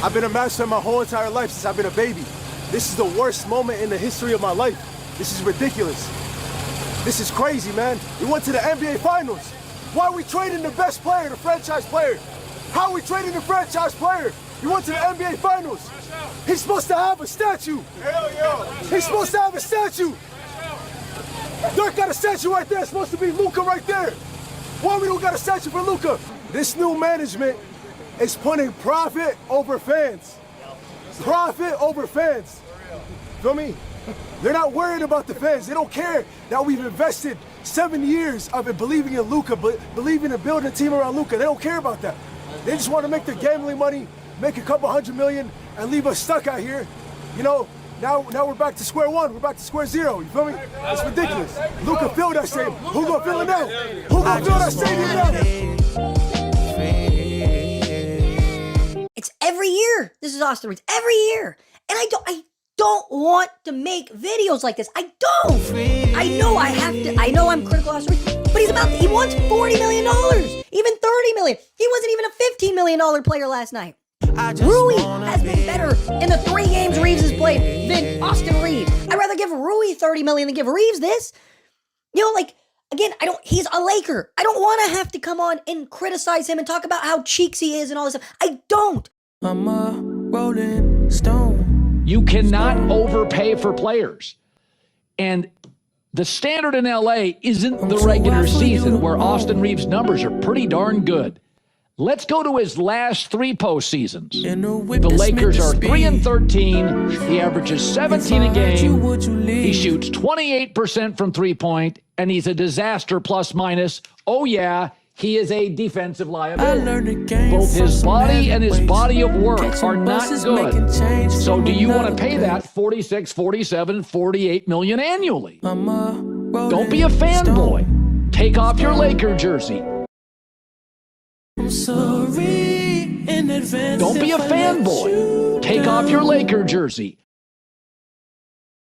I've been a master my whole entire life since I've been a baby. This is the worst moment in the history of my life. This is ridiculous. This is crazy, man. We went to the NBA Finals. Why are we trading the best player, the franchise player? How are we trading the franchise player? We went to the NBA Finals. He's supposed to have a statue. Hell yeah. He's supposed to have a statue. Dirk got a statue right there. It's supposed to be Luka right there. Why we don't got a statue for Luka? This new management is putting profit over fans. Profit over fans. Feel me? They're not worried about the fans. They don't care that we've invested 7 years of it believing in Luka, believing in building a team around Luka. They don't care about that. They just want to make their gambling money, make a couple $100 million, and leave us stuck out here. You know, now we're back to square one. We're back to square zero. You feel me? It's ridiculous. Luka filled that stadium. Who gonna fill it now? Who gonna fill that stadium now? It's every year. This is Austin Reaves. Every year. And I don't want to make videos like this. I don't. I know I have to. I know I'm critical of Austin Reaves, but he wants $40 million, even $30 million. He wasn't even a $15 million player last night. Rui has been better in the 3 games Reaves has played than Austin Reaves. I'd rather give Rui $30 million than give Reaves this. You know, like, again, he's a Laker. I don't want to have to come on and criticize him and talk about how cheeks he is and all this stuff. I don't. I'm a rolling stone. You cannot overpay for players. And the standard in LA isn't the regular season, where Austin Reaves' numbers are pretty darn good. Let's go to his last 3 postseasons. The Lakers are 3-13. He averages 17 a game. He shoots 28% from three-point, and he's a disaster plus minus. Oh, yeah, he is a defensive liability. Both his body and his body of work are not good. So do you want to pay that $46, $47, $48 million annually? Don't be a fanboy. Take off your Laker jersey. I'm sorry in advance. Don't be a fanboy. Take off your Laker jersey.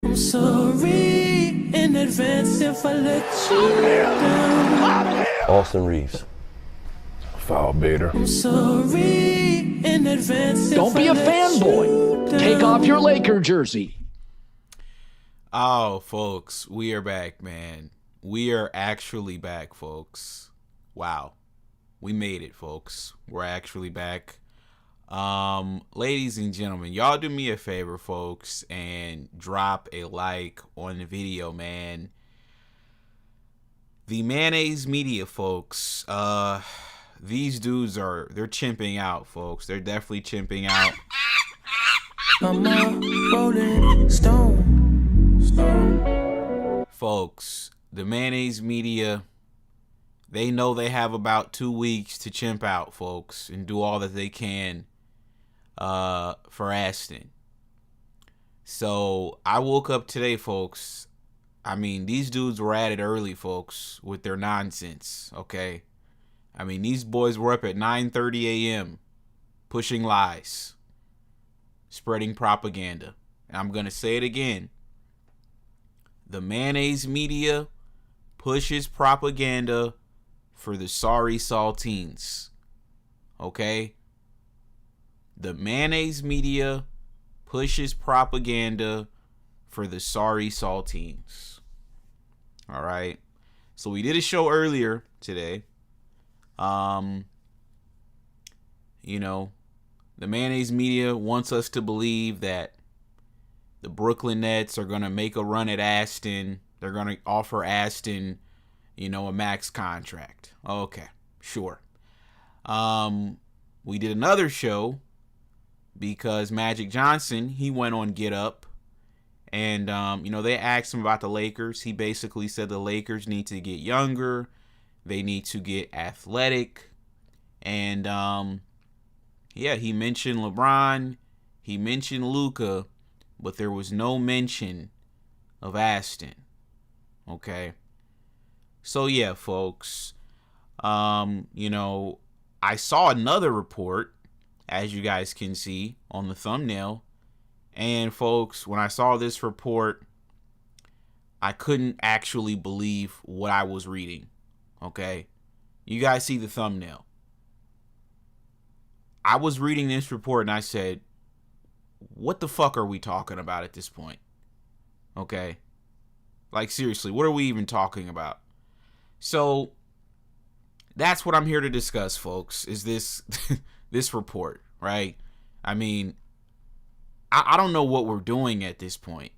I'm sorry in advance if I let you down. Austin Reaves. Foul baiter. I'm sorry in advance. Don't be a fanboy. Take off your Laker jersey. Oh, folks, we are back, man. We are actually back, folks. Wow. We made it, folks. We're actually back. Ladies and gentlemen, y'all do me a favor, folks, and drop a like on the video, man. The Mayonnaise Media, folks, these dudes they're chimping out, folks. They're definitely chimping out. I'm a rolling stone. Folks, the Mayonnaise Media, they know they have about 2 weeks to chimp out, folks, and do all that they can for Aston. So I woke up today, folks. I mean, these dudes were at it early, folks, with their nonsense, okay? I mean, these boys were up at 9:30 a.m. pushing lies, spreading propaganda. And I'm going to say it again. The Mayonnaise Media pushes propaganda for the sorry saltines, okay? The Mayonnaise Media pushes propaganda for the sorry saltines. All right. So we did a show earlier today. You know, the Mayonnaise Media wants us to believe that the Brooklyn Nets are going to make a run at Aston. They're going to offer Aston, you know, a max contract. Okay, sure. We did another show because Magic Johnson, he went on Get Up. And, you know, they asked him about the Lakers. He basically said the Lakers need to get younger. They need to get athletic. And, yeah, he mentioned LeBron. He mentioned Luka. But there was no mention of Aston. Okay. So, yeah, folks. You know, I saw another report, as you guys can see on the thumbnail. And folks, when I saw this report, I couldn't actually believe what I was reading. Okay? You guys see the thumbnail. I was reading this report and I said, what the fuck are we talking about at this point? Okay. Like, seriously, what are we even talking about? So that's what I'm here to discuss, folks, is this this report, right? I mean, I don't know what we're doing at this point,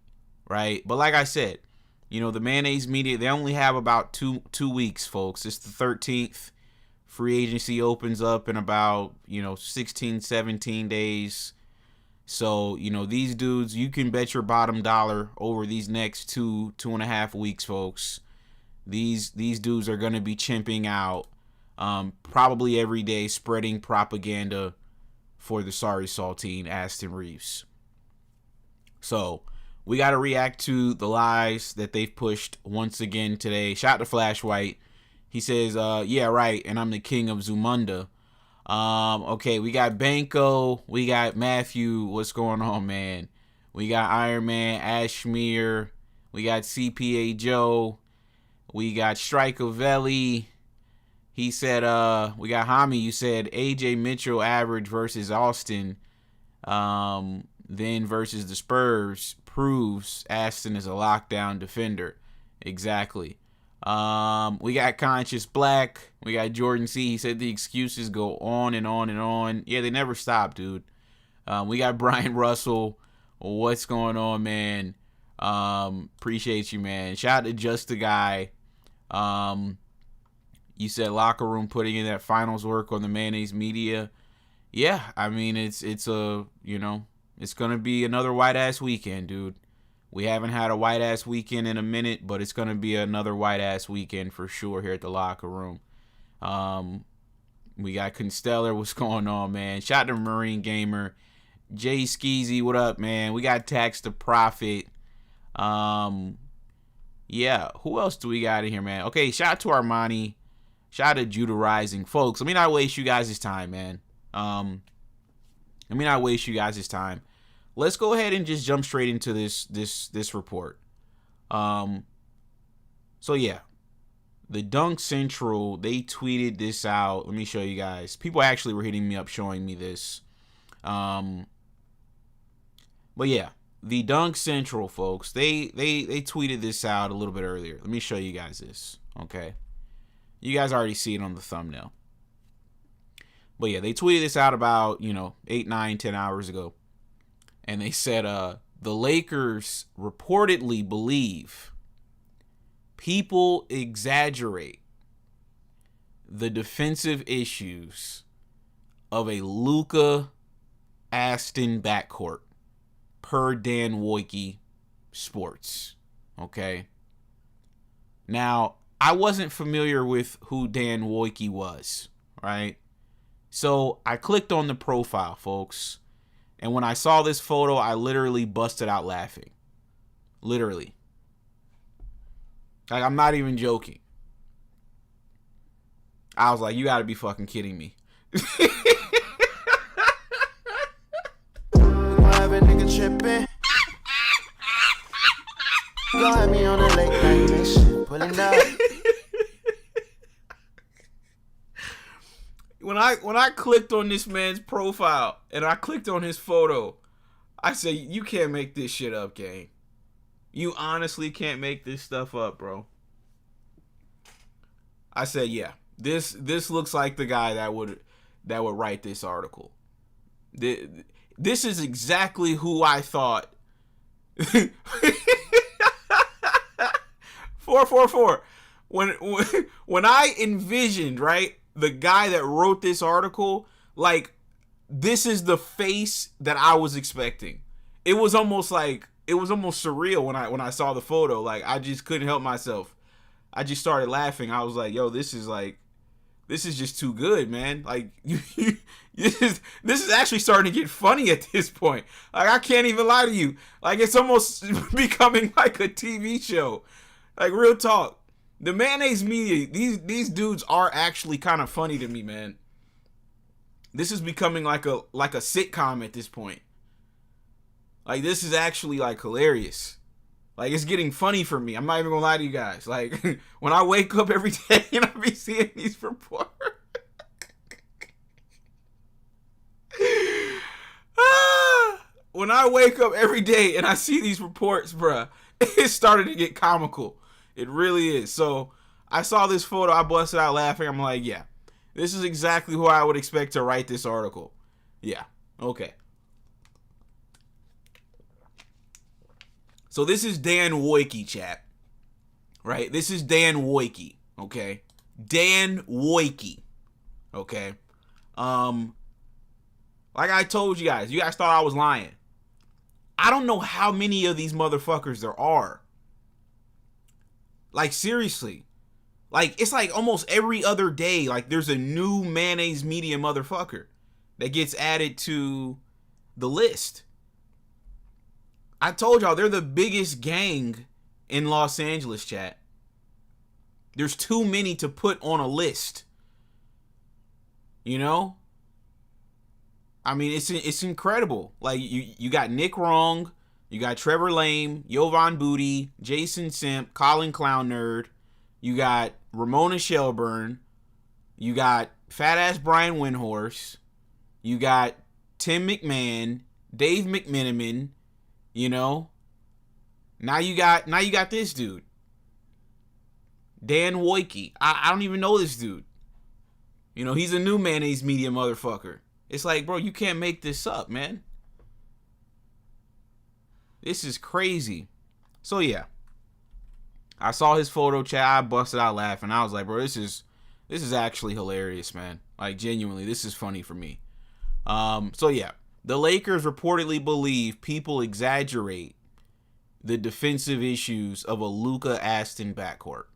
right? But like I said, you know, the mayonnaise media, they only have about two weeks, folks. It's the 13th. Free agency opens up in about, 16, 17 days. So, these dudes, you can bet your bottom dollar over these next 2.5 weeks, folks. These dudes are going to be chimping out probably every day, spreading propaganda for the sorry saltine Aston Reaves. So we got to react to the lies that they've pushed once again today. Shout to Flash White. He says, yeah, right, and I'm the king of Zamunda. Okay, we got Banco, we got Matthew. What's going on, man? We got Iron Man, Ashmere, we got CPA Joe, we got Strikeovelli. He said, we got Hami. You said AJ Mitchell average versus Austin, then versus the Spurs proves Aston is a lockdown defender. Exactly. We got Conscious Black. We got Jordan C. He said the excuses go on and on and on. Yeah, they never stop, dude. We got Brian Russell. What's going on, man? Appreciate you, man. Shout out to Just a Guy. You said locker room putting in that finals work on the mayonnaise media. Yeah, I mean it's gonna be another white ass weekend, dude. We haven't had a white ass weekend in a minute, but it's gonna be another white ass weekend for sure here at the locker room. We got Constellar. What's going on, man? Shout out to Marine Gamer. Jay Skeezy, what up, man? We got Tax to Profit. Yeah, who else do we got in here, man? Okay, shout out to Armani. Shout out to Judah Rising. Folks, let me not waste you guys' time, man. Let me not waste you guys' time. Let's go ahead and just jump straight into this report. So yeah, the Dunk Central, they tweeted this out. Let me show you guys. People actually were hitting me up showing me this. But yeah, the Dunk Central, folks, they tweeted this out a little bit earlier. Let me show you guys this. Okay, you guys already see it on the thumbnail. But yeah, they tweeted this out about 8, 9, 10 hours ago. And they said the Lakers reportedly believe people exaggerate the defensive issues of a Luka Aston backcourt per Dan Wojcicki Sports. Okay. Now, I wasn't familiar with who Dan Wojcicki was, right? So I clicked on the profile, folks. And when I saw this photo, I literally busted out laughing. Literally. Like, I'm not even joking. I was like, you gotta be fucking kidding me. Have a nigga tripping. Don't have me on a late night mission. Pulling up. When I clicked on this man's profile and I clicked on his photo, I said, you can't make this shit up, gang. You honestly can't make this stuff up, bro. I said, yeah, this looks like the guy that would write this article. This is exactly who I thought. 444. When I envisioned, right, the guy that wrote this article, like, this is the face that I was expecting. It was almost surreal when I saw the photo. Like, I just couldn't help myself. I just started laughing. I was like, yo, this is just too good, man. Like, this is actually starting to get funny at this point. Like, I can't even lie to you. Like, it's almost becoming like a TV show. Like, real talk. The mayonnaise media, these dudes are actually kind of funny to me, man. This is becoming like a sitcom at this point. Like, this is actually like hilarious. Like, it's getting funny for me. I'm not even gonna lie to you guys. Like, when I wake up every day and I be seeing these reports. when I wake up every day and I see these reports, bruh, it started to get comical. It really is. So I saw this photo. I busted out laughing. I'm like, yeah, this is exactly who I would expect to write this article. Yeah. Okay. So this is Dan Wojcicki, chat. Right? This is Dan Wojcicki. Okay? Dan Wojcicki. Okay? Like I told you guys thought I was lying. I don't know how many of these motherfuckers there are. Like, seriously. Like, it's like almost every other day, like, there's a new mayonnaise media motherfucker that gets added to the list. I told y'all, they're the biggest gang in Los Angeles, chat. There's too many to put on a list. You know? I mean, it's incredible. Like, you got Nick Wrong, you got Trevor Lame, Jovan Booty, Jason Simp, Colin Clown Nerd, you got Ramona Shelburne, you got Fat Ass Brian Windhorse, you got Tim McMahon, Dave McMenamin, you know. Now you got this dude. Dan Wojcicki. I don't even know this dude. You know, he's a new mayonnaise media motherfucker. It's like, bro, you can't make this up, man. This is crazy. So, yeah. I saw his photo, chat. I busted out laughing. I was like, bro, this is actually hilarious, man. Like, genuinely, this is funny for me. So, yeah. The Lakers reportedly believe people exaggerate the defensive issues of a Luka Aston backcourt.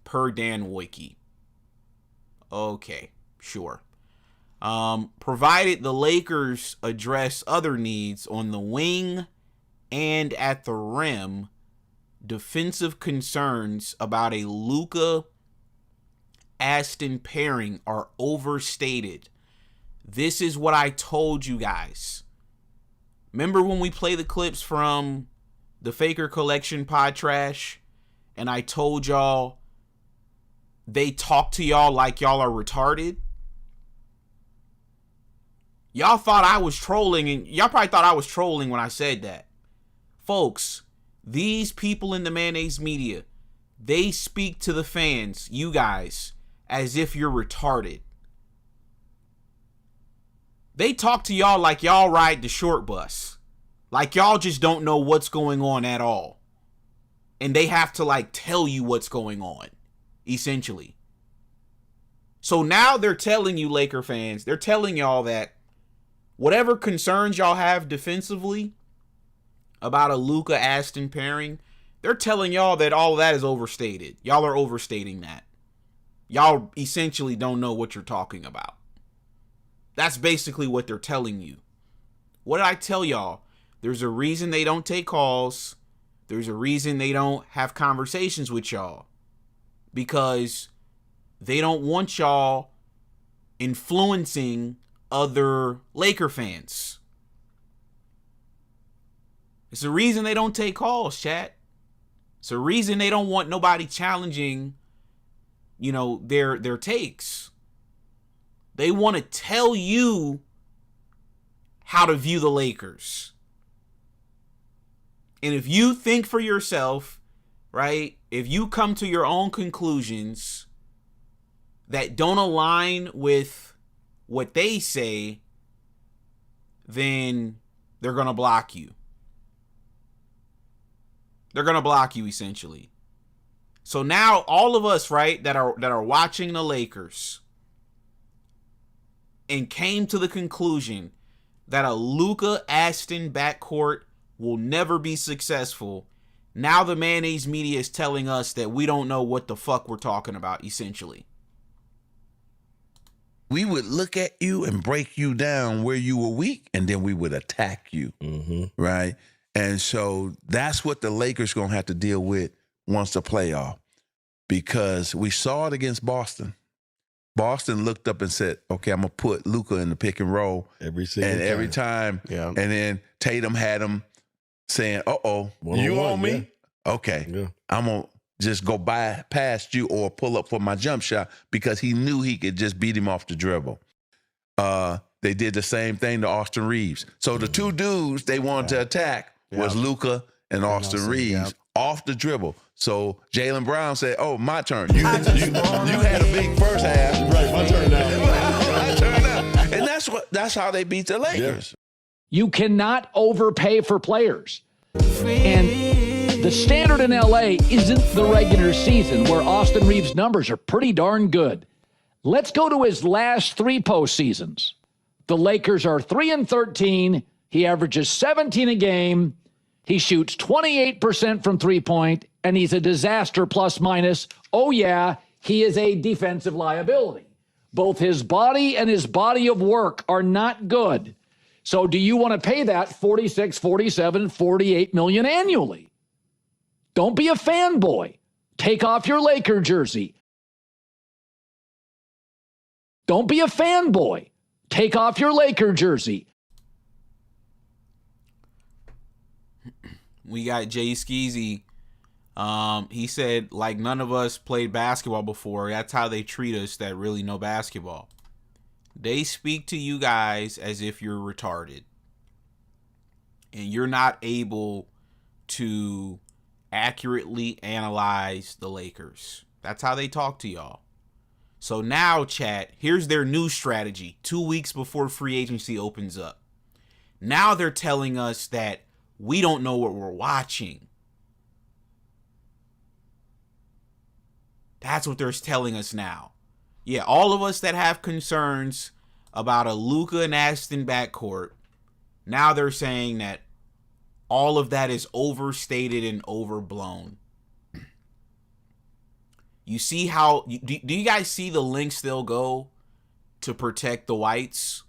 Per Dan Wojcicki. Okay, sure. Provided the Lakers address other needs on the wing and at the rim, defensive concerns about a Luka Aston pairing are overstated. This is what I told you guys. Remember when we play the clips from the Faker Collection Pod Trash and I told y'all they talk to y'all like y'all are retarded? Y'all thought I was trolling, and y'all probably thought I was trolling when I said that. Folks, these people in the mayonnaise media, they speak to the fans, you guys, as if you're retarded. They talk to y'all like y'all ride the short bus. Like y'all just don't know what's going on at all. And they have to, like, tell you what's going on, essentially. So now they're telling you, Laker fans, they're telling y'all that whatever concerns y'all have defensively about a Luka Aston pairing, they're telling y'all that all of that is overstated. Y'all are overstating that. Y'all essentially don't know what you're talking about. That's basically what they're telling you. What did I tell y'all? There's a reason they don't take calls. There's a reason they don't have conversations with y'all. Because they don't want y'all influencing other Laker fans. It's a reason they don't take calls, chat. It's a reason they don't want nobody challenging, you know, their takes. They want to tell you how to view the Lakers. And if you think for yourself, right, if you come to your own conclusions that don't align with what they say, then they're going to block you. They're going to block you, essentially. So now all of us, right, that are watching the Lakers and came to the conclusion that a Luka Aston backcourt will never be successful. Now the mayonnaise media is telling us that we don't know what the fuck we're talking about, essentially. We would look at you and break you down where you were weak, and then we would attack you, right? And so that's what the Lakers going to have to deal with once the playoff, because we saw it against Boston. Boston looked up and said, okay, I'm going to put Luka in the pick and roll. Every time. Yeah. And then Tatum had him saying, uh-oh, you on me? Yeah. Okay. Yeah. I'm going to just go by past you or pull up for my jump shot, because he knew he could just beat him off the dribble. they did the same thing to Austin Reaves. So the two dudes they wanted to attack was Luka and Austin Reaves off the dribble. So Jaylen Brown said, "Oh, my turn. You had a big first half. Right, my turn now. My turn now." And that's how they beat the Lakers. You cannot overpay for players. And the standard in LA isn't the regular season, where Austin Reeves' numbers are pretty darn good. Let's go to his last 3 postseasons. The Lakers are 3-13. He averages 17 a game. He shoots 28% from three-point, and he's a disaster plus minus. Oh, yeah, he is a defensive liability. Both his body and his body of work are not good. So do you want to pay that 46, 47, 48 million annually? Don't be a fanboy. Take off your Laker jersey. Don't be a fanboy. Take off your Laker jersey. We got Jay Skeezy. He said, like, none of us played basketball before. That's how they treat us that really know basketball. They speak to you guys as if you're retarded. And you're not able to accurately analyze the Lakers. That's how they talk to y'all. So now, chat, here's their new strategy 2 weeks before free agency opens up. Now they're telling us that we don't know what we're watching. That's what they're telling us now. Yeah, all of us that have concerns about a Luka and Aston backcourt, now they're saying that all of that is overstated and overblown. You see how, do you guys see the lengths they'll go to protect the whites?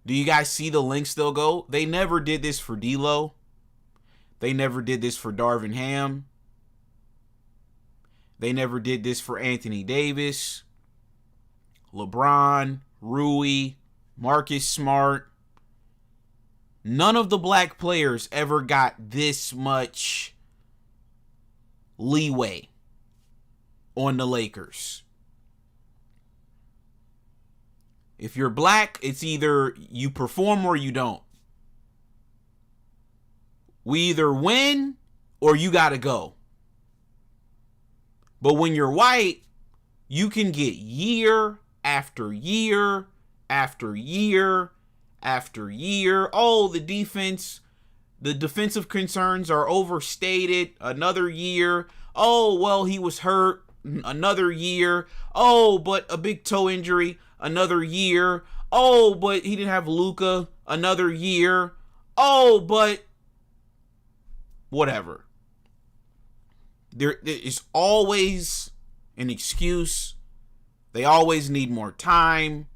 Do you guys see the lengths they'll go? They never did this for D'Lo. They never did this for Darvin Ham. They never did this for Anthony Davis, LeBron, Rui, Marcus Smart. None of the black players ever got this much leeway on the Lakers. If you're black, it's either you perform or you don't. We either win or you got to go. But when you're white, you can get year after year after year after year. Oh, the defensive concerns are overstated. Another year. Oh, well, he was hurt. Another year. Oh, but a big toe injury. Another year. Oh, but he didn't have Luka. Another year. Oh, but whatever. There is always an excuse. They always need more time.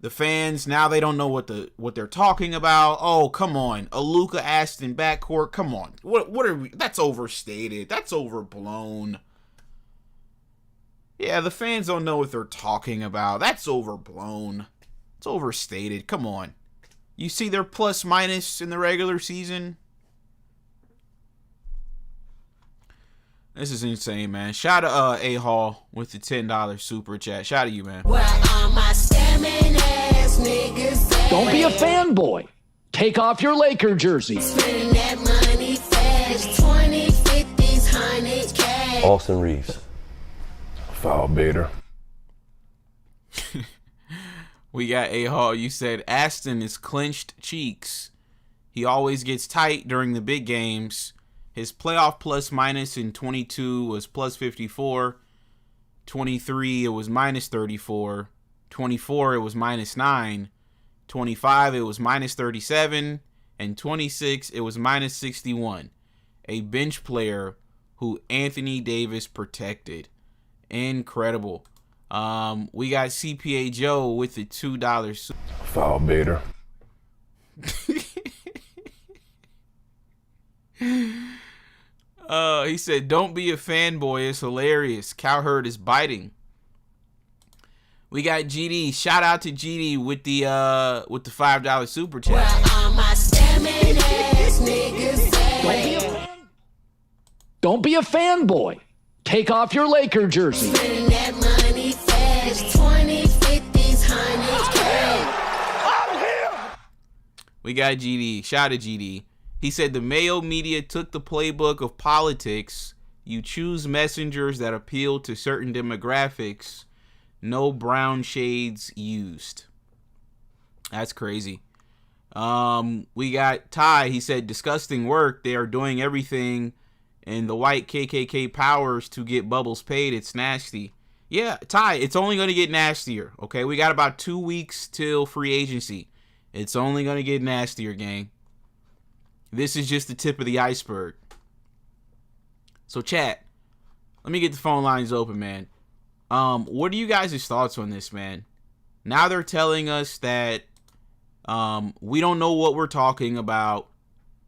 The fans, now they don't know what they're talking about. Oh, come on. A Luka Aston backcourt. Come on. What are we? That's overstated. That's overblown. Yeah, the fans don't know what they're talking about. That's overblown. It's overstated. Come on. You see their plus minus in the regular season? This is insane, man. Shout out to A-Hall with the $10 super chat. Shout out to you, man. Where are my scamming ass niggas? Don't be a fanboy. Take off your Laker jersey. Spending that money fast. 20, 50s, 100 cash. Austin Reaves. Foul baiter. We got A-Hall. You said Aston is clenched cheeks. He always gets tight during the big games. His playoff plus minus in 22 was plus 54. 23, it was minus 34. 24, it was minus 9. 25, it was minus 37. And 26, it was minus 61. A bench player who Anthony Davis protected. Incredible. We got CPA Joe with the $2. Foul baiter. He said, "Don't be a fanboy. It's hilarious. Cowherd is biting." We got GD. Shout out to GD with the $5 super chat. Where are my scamming ass niggas? Don't be a fanboy. Take off your Laker jersey. Spending that money fast. 20, 50s, 100 cash. We got GD. Shout out to GD. He said the Mayo media took the playbook of politics. You choose messengers that appeal to certain demographics. No brown shades used. That's crazy. We got Ty. He said disgusting work. They are doing everything in the white KKK powers to get Bubbles paid. It's nasty. Yeah, Ty, it's only going to get nastier. Okay, we got about 2 weeks till free agency. It's only going to get nastier, gang. This is just the tip of the iceberg. So, chat, let me get the phone lines open, man. What are you guys' thoughts on this, man? Now they're telling us that we don't know what we're talking about,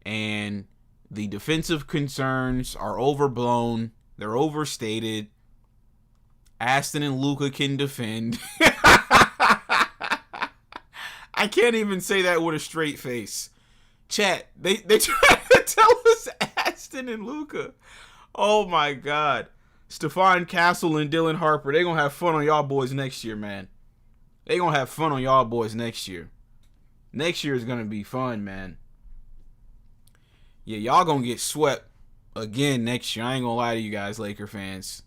and the defensive concerns are overblown. They're overstated. Aston and Luka can defend. I can't even say that with a straight face. Chat, they try to tell us Aston and Luka. Oh my God. Stephon Castle and Dylan Harper, they gonna have fun on y'all boys next year, man. They gonna have fun on y'all boys next year. Next year is gonna be fun, man. Yeah, y'all gonna get swept again next year. I ain't gonna lie to you guys, Laker fans.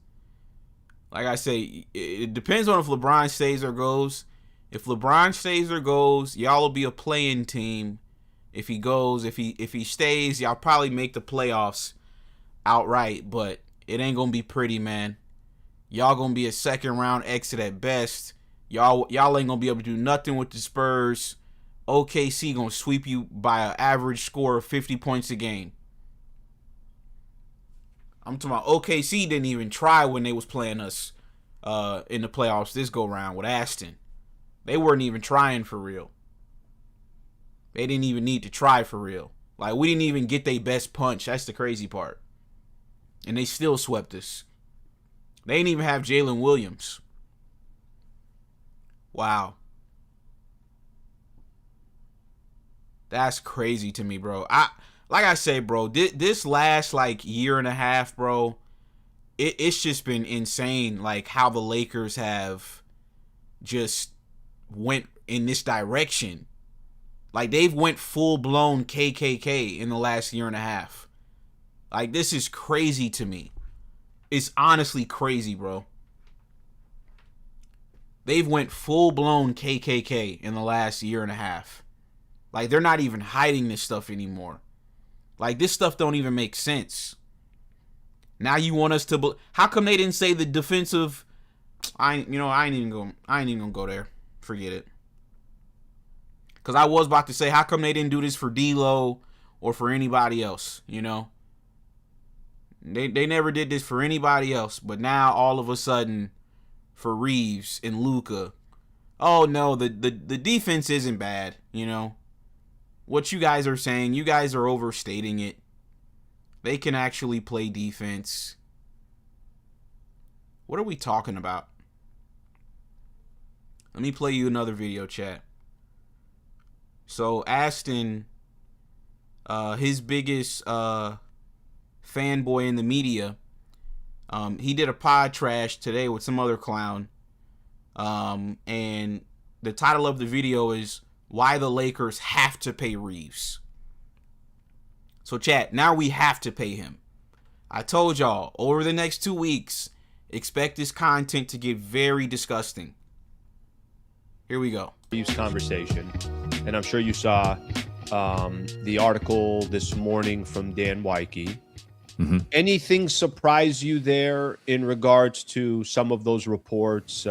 Like I say, it depends on if LeBron stays or goes. If LeBron stays or goes, y'all will be a play-in team. If he goes, if he stays, y'all probably make the playoffs outright, but it ain't gonna be pretty, man. Y'all gonna be a second round exit at best. Y'all ain't gonna be able to do nothing with the Spurs. OKC gonna sweep you by an average score of 50 points a game. I'm talking about OKC didn't even try when they was playing us in the playoffs this go round with Aston. They weren't even trying for real. They didn't even need to try for real. Like, we didn't even get their best punch. That's the crazy part. And they still swept us. They didn't even have Jalen Williams. Wow. That's crazy to me, bro. Like I say, bro, this last, like, year and a half, bro, it's just been insane, like, how the Lakers have just went in this direction. Like, they've went full-blown KKK in the last year and a half. Like, this is crazy to me. It's honestly crazy, bro. They've went full-blown KKK in the last year and a half. Like, they're not even hiding this stuff anymore. Like, this stuff don't even make sense. Now you want us to... How come they didn't say the defensive... I ain't even gonna go there. Forget it. Because I was about to say, how come they didn't do this for D'Lo or for anybody else, you know? They never did this for anybody else. But now, all of a sudden, for Reaves and Luka, oh, no, the defense isn't bad, you know? What you guys are saying, you guys are overstating it. They can actually play defense. What are we talking about? Let me play you another video, chat. So, Aston, his biggest fanboy in the media, he did a pod trash today with some other clown. And the title of the video is Why the Lakers Have to Pay Reaves. So, chat, now we have to pay him. I told y'all, over the next 2 weeks, expect this content to get very disgusting. Here we go. Reaves conversation, and I'm sure you saw the article this morning from Dan Wyke. Mm-hmm. Anything surprise you there in regards to some of those reports?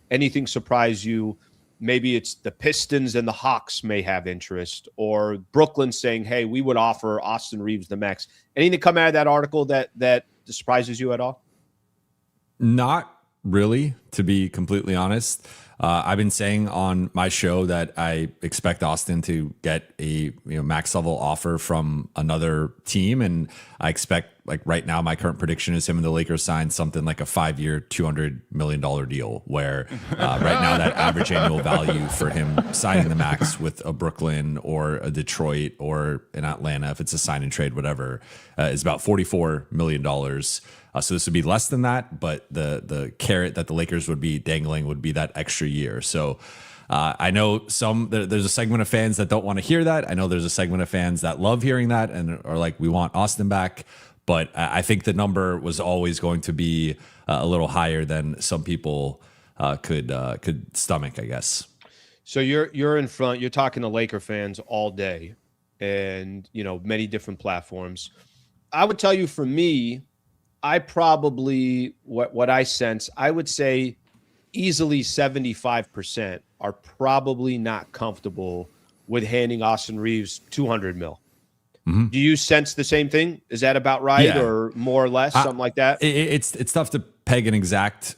Anything surprise you? Maybe it's the Pistons and the Hawks may have interest, or Brooklyn saying, hey, we would offer Austin Reaves the max. Anything come out of that article that surprises you at all? Not really, to be completely honest. I've been saying on my show that I expect Austin to get a max level offer from another team, and I expect, like, right now my current prediction is him and the Lakers sign something like a 5-year, $200 million deal, where right now that average annual value for him signing the max with a Brooklyn or a Detroit or an Atlanta, if it's a sign and trade, whatever, is about $44 million. So this would be less than that, but the carrot that the Lakers would be dangling would be that extra year. So I know there's a segment of fans that don't want to hear that. I know there's a segment of fans that love hearing that and are like, we want Austin back. But I think the number was always going to be a little higher than some people could stomach, I guess. So you're in front. You're talking to Laker fans all day, and many different platforms. I would tell you, for me, I probably what I sense, I would say easily 75% are probably not comfortable with handing Austin Reaves $200 million. Mm-hmm. Do you sense the same thing? Is that about right, or more or less, something like that? It's tough to peg an exact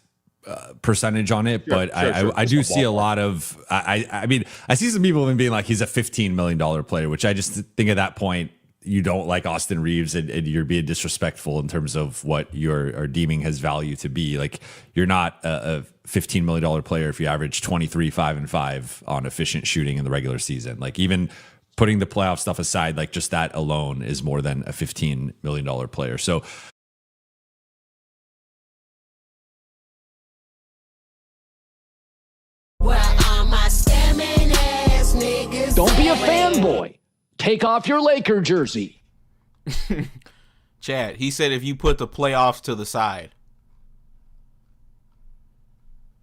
percentage on it, but I do see a lot of. I mean, I see some people even being like, he's a $15 million player, which I just think at that point you don't like Austin Reaves and you're being disrespectful in terms of what you're deeming his value to be. Like, you're not a $15 million player if you average 23, 5 and 5 on efficient shooting in the regular season. Like, even putting the playoff stuff aside, like just that alone is more than a $15 million player. So don't be a fanboy. Take off your Laker jersey. Chad, he said if you put the playoffs to the side.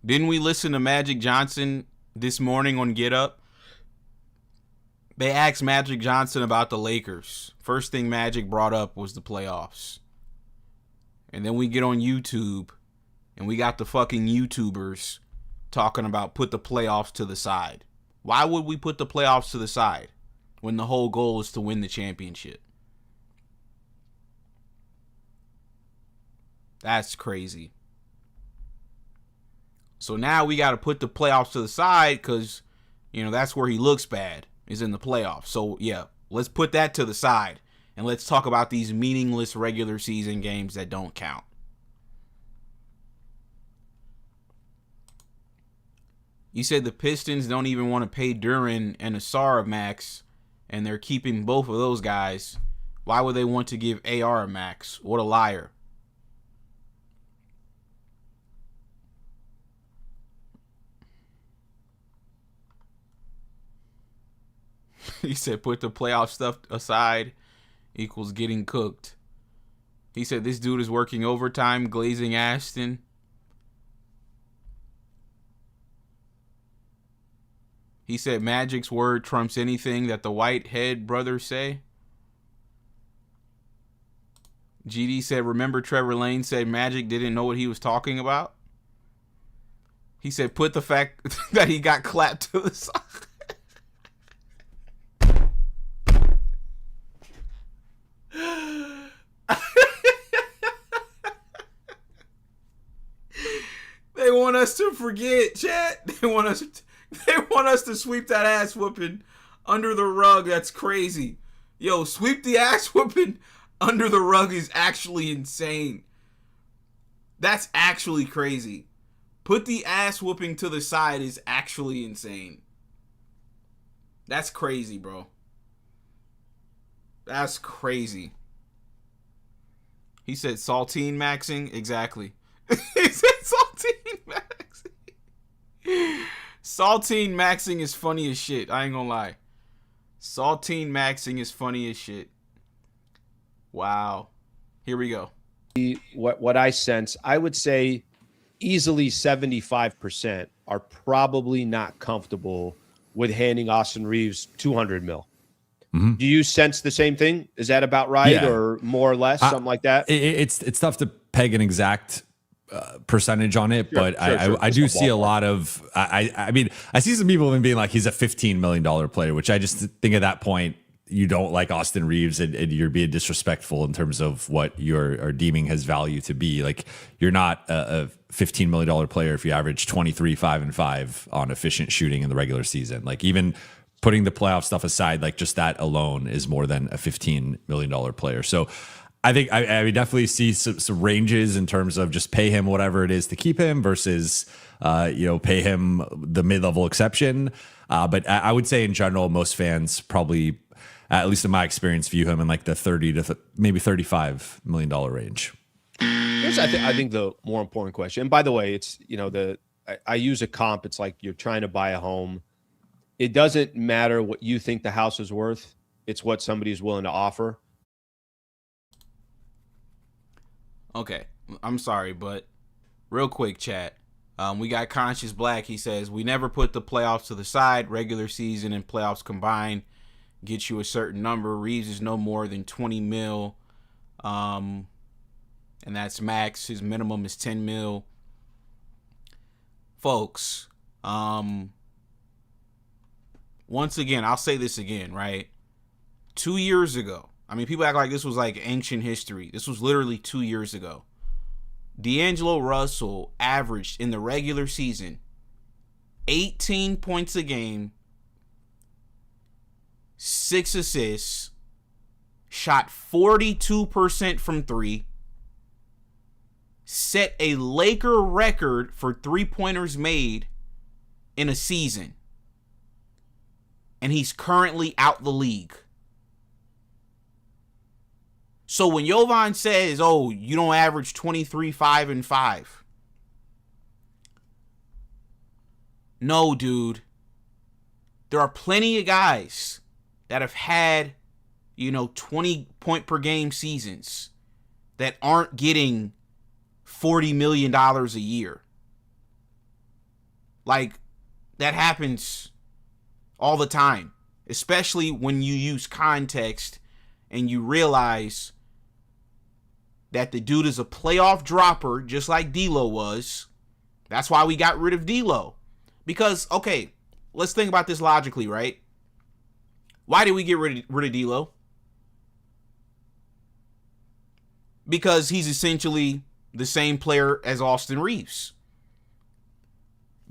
Didn't we listen to Magic Johnson this morning on Get Up? They asked Magic Johnson about the Lakers. First thing Magic brought up was the playoffs. And then we get on YouTube, and we got the fucking YouTubers talking about put the playoffs to the side. Why would we put the playoffs to the side when the whole goal is to win the championship? That's crazy. So now we got to put the playoffs to the side because, that's where he looks bad, is in the playoffs. So, yeah, let's put that to the side and let's talk about these meaningless regular season games that don't count. You said the Pistons don't even want to pay Duren and Asar max, and they're keeping both of those guys. Why would they want to give AR a max? What a liar. He said put the playoff stuff aside equals getting cooked. He said this dude is working overtime, glazing Ashton. He said Magic's word trumps anything that the Whitehead brothers say. GD said, remember Trevor Lane said Magic didn't know what he was talking about? He said, put the fact that he got clapped to the side. They want us to forget, chat. They want us to sweep that ass whooping under the rug. That's crazy. Yo, sweep the ass whooping under the rug is actually insane. That's actually crazy. Put the ass whooping to the side is actually insane. That's crazy, bro. That's crazy. He said saltine maxing. Exactly. He said saltine maxing. Saltine maxing is funny as shit. I ain't gonna lie. Saltine maxing is funny as shit. Wow. Here we go. What I sense, I would say easily 75% are probably not comfortable with handing Austin Reaves $200 million. Mm-hmm. Do you sense the same thing? Is that about right, or more or less, something like that? It's tough to peg an exact percentage on it, but I do see a lot of. I mean, I see some people even being like, he's a $15 million player, which I just think at that point you don't like Austin Reaves and you're being disrespectful in terms of what you're deeming his value to be. Like, you're not a $15 million player if you average 23, 5 and 5 on efficient shooting in the regular season. Like, even putting the playoff stuff aside, like just that alone is more than a $15 million player. So I think I would definitely see some ranges in terms of just pay him whatever it is to keep him versus, pay him the mid-level exception. But I would say in general, most fans probably, at least in my experience, view him in like the 30 to maybe $35 million range. Here's, I think the more important question. And by the way, it's, I use a comp. It's like you're trying to buy a home. It doesn't matter what you think the house is worth. It's what somebody's willing to offer. Okay, I'm sorry, but real quick, chat. We got Conscious Black. He says, we never put the playoffs to the side. Regular season and playoffs combined get you a certain number. Reaves is no more than 20 mil. And that's max. His minimum is 10 mil. Folks, once again, I'll say this again, right? 2 years ago, I mean, people act like this was like ancient history. This was literally 2 years ago. D'Angelo Russell averaged in the regular season 18 points a game, 6 assists, shot 42% from three, set a Laker record for three-pointers made in a season. And he's currently out the league. So when Jovan says, oh, you don't average 23, 5, and 5. No, dude. There are plenty of guys that have had, 20 point per game seasons that aren't getting $40 million a year. Like, that happens all the time, especially when you use context and you realize that the dude is a playoff dropper, just like D'Lo was. That's why we got rid of D'Lo. Because, okay, let's think about this logically, right? Why did we get rid of D'Lo? Because he's essentially the same player as Austin Reaves.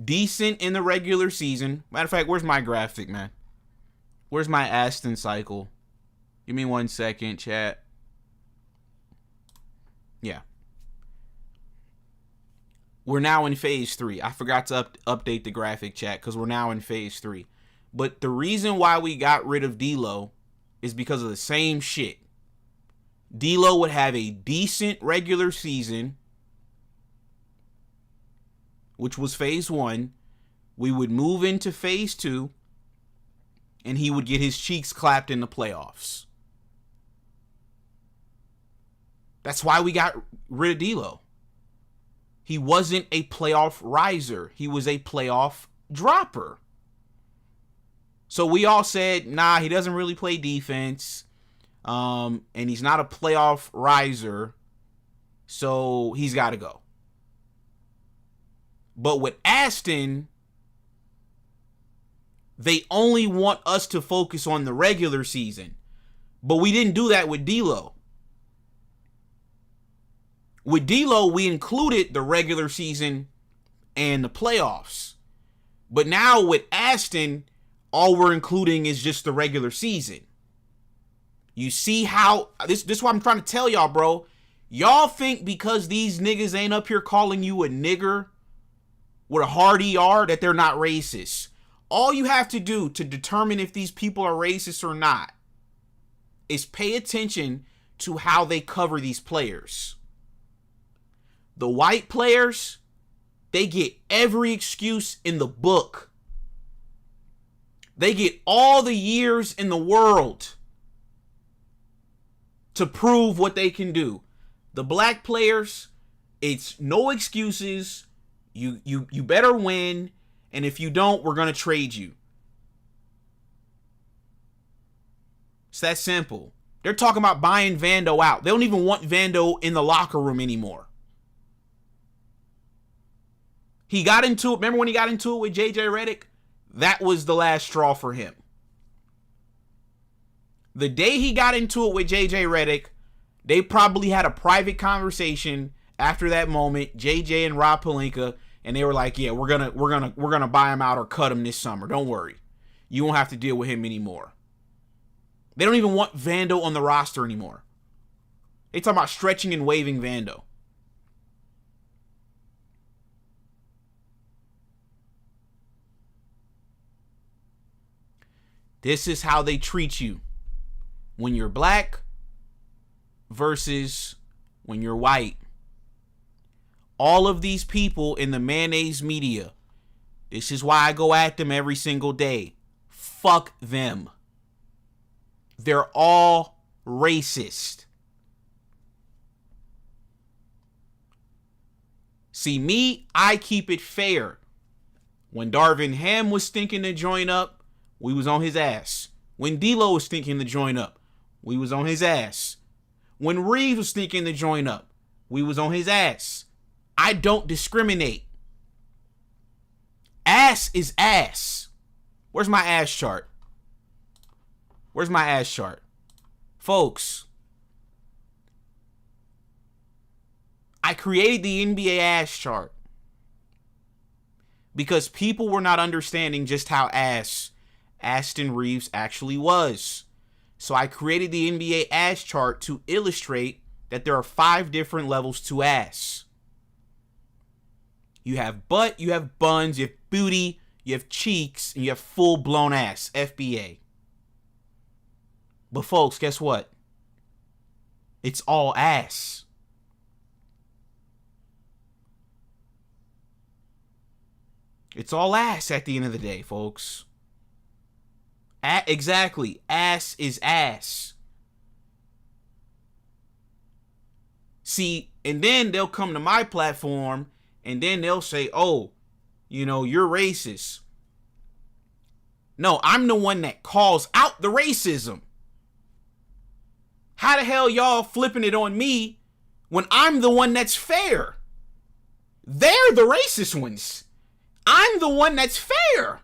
Decent in the regular season. Matter of fact, where's my graphic, man? Where's my Aston cycle? Give me 1 second, chat. Yeah. We're now in phase 3. I forgot to update the graphic, chat, because we're now in phase 3. But the reason why we got rid of D'Lo is because of the same shit. D'Lo would have a decent regular season, which was phase 1. We would move into phase 2, and he would get his cheeks clapped in the playoffs. That's why we got rid of D'Lo. He wasn't a playoff riser. He was a playoff dropper. So we all said, nah, he doesn't really play defense. And he's not a playoff riser. So he's got to go. But with Aston, they only want us to focus on the regular season. But we didn't do that with D'Lo. With D'Lo, we included the regular season and the playoffs. But now with Aston, all we're including is just the regular season. You see how, this is what I'm trying to tell y'all, bro. Y'all think because these niggas ain't up here calling you a nigger with a hard ER that they're not racist. All you have to do to determine if these people are racist or not is pay attention to how they cover these players. The white players, they get every excuse in the book. They get all the years in the world to prove what they can do. The black players, it's no excuses. You better win, and if you don't, we're going to trade you. It's that simple. They're talking about buying Vando out. They don't even want Vando in the locker room anymore. He got into it. Remember when he got into it with JJ Redick? That was the last straw for him. The day he got into it with JJ Redick, they probably had a private conversation after that moment, JJ and Rob Pelinka, and they were like, "Yeah, we're gonna buy him out or cut him this summer. Don't worry, you won't have to deal with him anymore." They don't even want Vando on the roster anymore. They talk about stretching and waiving Vando. This is how they treat you when you're black versus when you're white. All of these people in the mayonnaise media. This is why I go at them every single day. Fuck them. They're all racist. See, me, I keep it fair. When Darvin Ham was thinking to join up, we was on his ass. When D-Lo was thinking to join up, we was on his ass. When Reaves was thinking to join up, we was on his ass. I don't discriminate. Ass is ass. Where's my ass chart? Where's my ass chart? Folks, I created the NBA ass chart because people were not understanding just how ass Aston Reaves actually was. So I created the NBA ass chart to illustrate that there are 5 different levels to ass. You have butt, you have buns, you have booty, you have cheeks, and you have full-blown ass, FBA. But folks, guess what? It's all ass. It's all ass at the end of the day, folks. Exactly. Ass is ass. See, and then they'll come to my platform and then they'll say, oh, you know, you're racist. No, I'm the one that calls out the racism. How the hell y'all flipping it on me when I'm the one that's fair? They're the racist ones. I'm the one that's fair.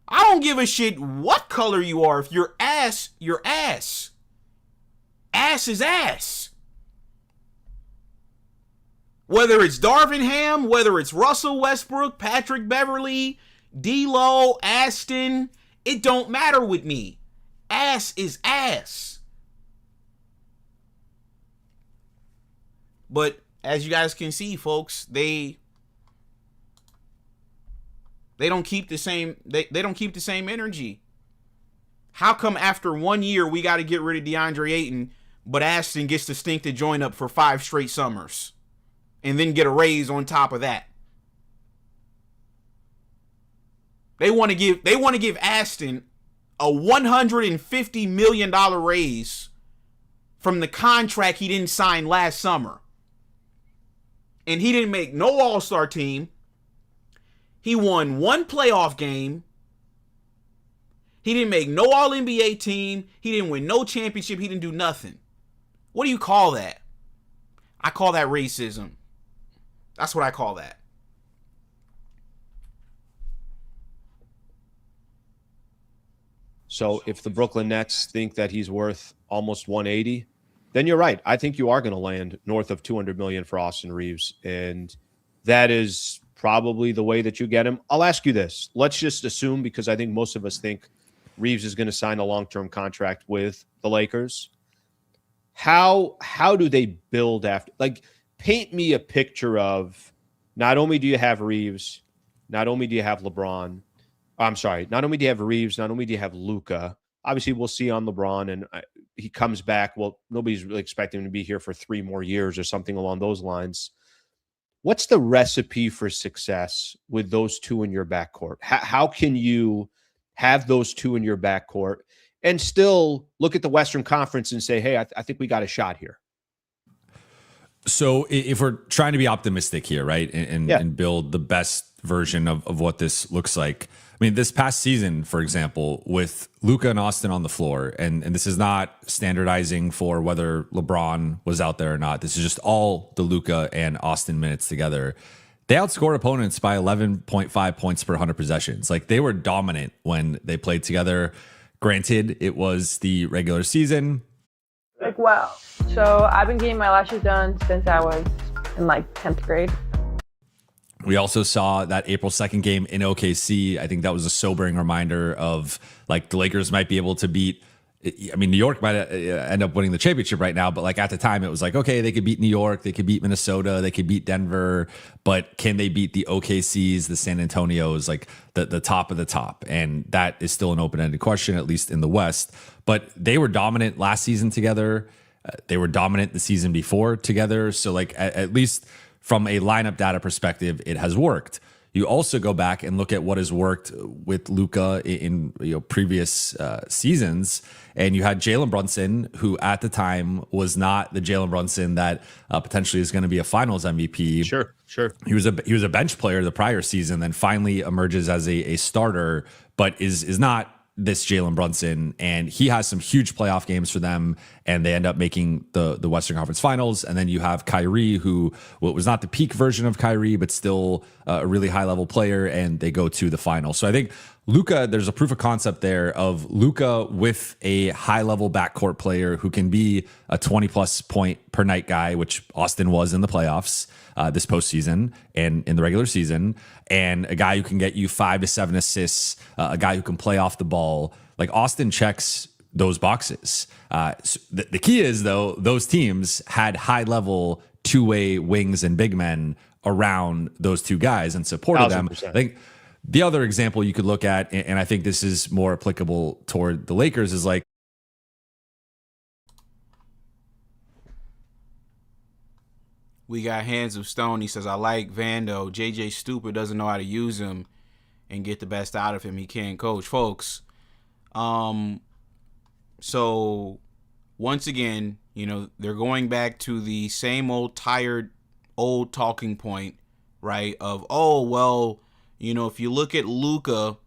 I don't give a shit what color you are. If you're ass, you're ass. Ass is ass. Whether it's Darvin Ham, whether it's Russell Westbrook, Patrick Beverly, D-Lo, Aston, it don't matter with me. Ass is ass. But as you guys can see, folks, they don't keep the same they don't keep the same energy. How come after 1 year we got to get rid of DeAndre Ayton, but Aston gets to stink to join up for 5 straight summers and then get a raise on top of that? They want to give Aston a $150 million raise from the contract he didn't sign last summer. And he didn't make no All-Star team. He won 1 playoff game. He didn't make no All-NBA team. He didn't win no championship. He didn't do nothing. What do you call that? I call that racism. That's what I call that. So if the Brooklyn Nets think that he's worth almost 180, then you're right. I think you are going to land north of 200 million for Austin Reaves, and that is probably the way that you get him. I'll ask you this. Let's just assume, because I think most of us think Reaves is going to sign a long-term contract with the Lakers. How do they build after? Like, paint me a picture of, not only do you have Reaves, not only do you have LeBron, I'm sorry, not only do you have Reaves, not only do you have Luka. Obviously, we'll see on LeBron, and he comes back. Well, nobody's really expecting him to be here for 3 more years or something along those lines. What's the recipe for success with those 2 in your backcourt? How can you have those 2 in your backcourt and still look at the Western Conference and say, hey, I think we got a shot here? So if we're trying to be optimistic here, right, and build the best version of what this looks like, I mean, this past season, for example, with Luka and Austin on the floor, and this is not standardizing for whether LeBron was out there or not. This is just all the Luka and Austin minutes together. They outscored opponents by 11.5 points per 100 possessions. Like, they were dominant when they played together. Granted, it was the regular season. Like, wow. So I've been getting my lashes done since I was in like 10th grade. We also saw that April 2nd game in OKC. I think that was a sobering reminder of, like, the Lakers might be able to beat, I mean, New York might end up winning the championship right now, but like at the time it was like, okay, they could beat New York, they could beat Minnesota, they could beat Denver, but can they beat the OKCs, the San Antonios, like the top of the top? And that is still an open-ended question, at least in the West. But they were dominant last season together. They were dominant the season before together. So like at least from a lineup data perspective, it has worked. You also go back and look at what has worked with Luka in previous seasons, and you had Jalen Brunson, who at the time was not the Jalen Brunson that potentially is going to be a Finals MVP. Sure. He was a bench player the prior season, then finally emerges as a starter, but is not this Jalen Brunson, and he has some huge playoff games for them, and they end up making the Western Conference Finals. And then you have Kyrie, who was not the peak version of Kyrie, but still a really high level player, and they go to the final. So I think Luka, there's a proof of concept there of Luka with a high level backcourt player who can be a 20 plus point per night guy, which Austin was in the playoffs this postseason and in the regular season, and a guy who can get you 5 to 7 assists, a guy who can play off the ball. Like Austin checks those boxes. So the key is, though, those teams had high level two-way wings and big men around those two guys and supported them. I think the other example you could look at, and I think this is more applicable toward the Lakers, is like, we got Hands of Stone. He says, I like Vando. JJ Stupid doesn't know how to use him and get the best out of him. He can't coach. Folks, so once again, they're going back to the same old tired old talking point, right? Of, oh, well, if you look at Luka,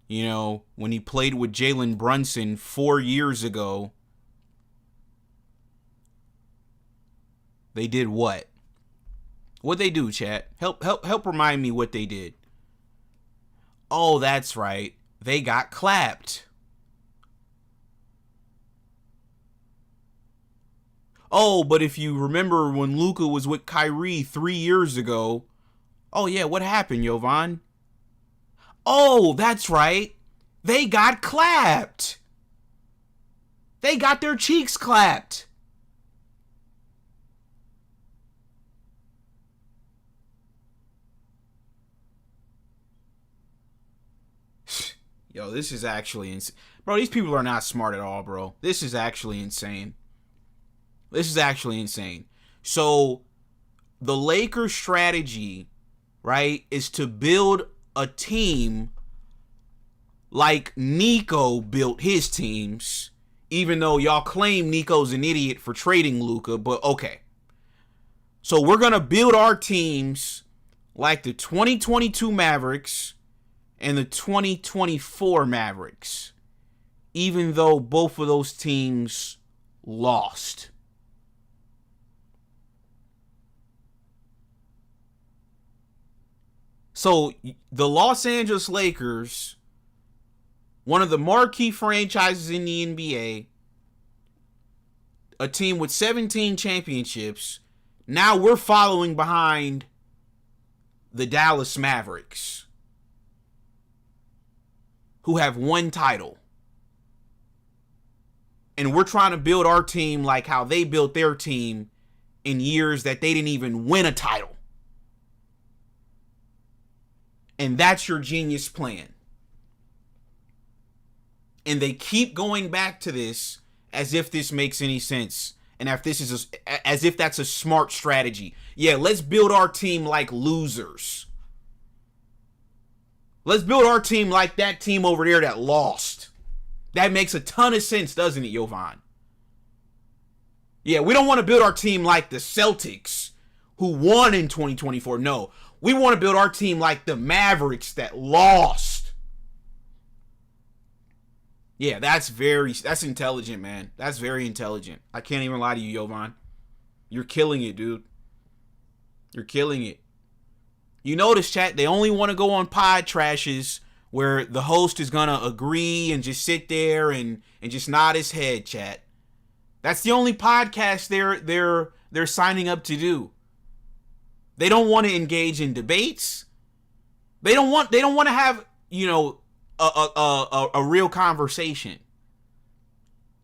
when he played with Jalen Brunson 4 years ago, they did what? What'd they do, chat? Help remind me what they did. Oh, that's right. They got clapped. Oh, but if you remember when Luka was with Kyrie 3 years ago, oh yeah, what happened, Jovan? Oh, that's right. They got clapped. They got their cheeks clapped. Yo, this is actually insane. Bro, these people are not smart at all, bro. This is actually insane. So, the Lakers' strategy, right, is to build a team like Nico built his teams, even though y'all claim Nico's an idiot for trading Luka, but okay. So, we're going to build our teams like the 2022 Mavericks and the 2024 Mavericks, even though both of those teams lost. So the Los Angeles Lakers, one of the marquee franchises in the NBA, a team with 17 championships, now we're following behind the Dallas Mavericks, who have one title. And we're trying to build our team like how they built their team in years that they didn't even win a title. And that's your genius plan. And they keep going back to this as if this makes any sense. And as if that's a smart strategy. Yeah, let's build our team like losers. Let's build our team like that team over there that lost. That makes a ton of sense, doesn't it, Jovan? Yeah, we don't want to build our team like the Celtics, who won in 2024. No, we want to build our team like the Mavericks that lost. Yeah, that's intelligent, man. That's very intelligent. I can't even lie to you, Jovan. You're killing it, dude. You're killing it. You notice, chat, they only want to go on pod trashes where the host is going to agree and just sit there and just nod his head, chat. That's the only podcast they're signing up to do. They don't want to engage in debates. They don't want to have, a real conversation.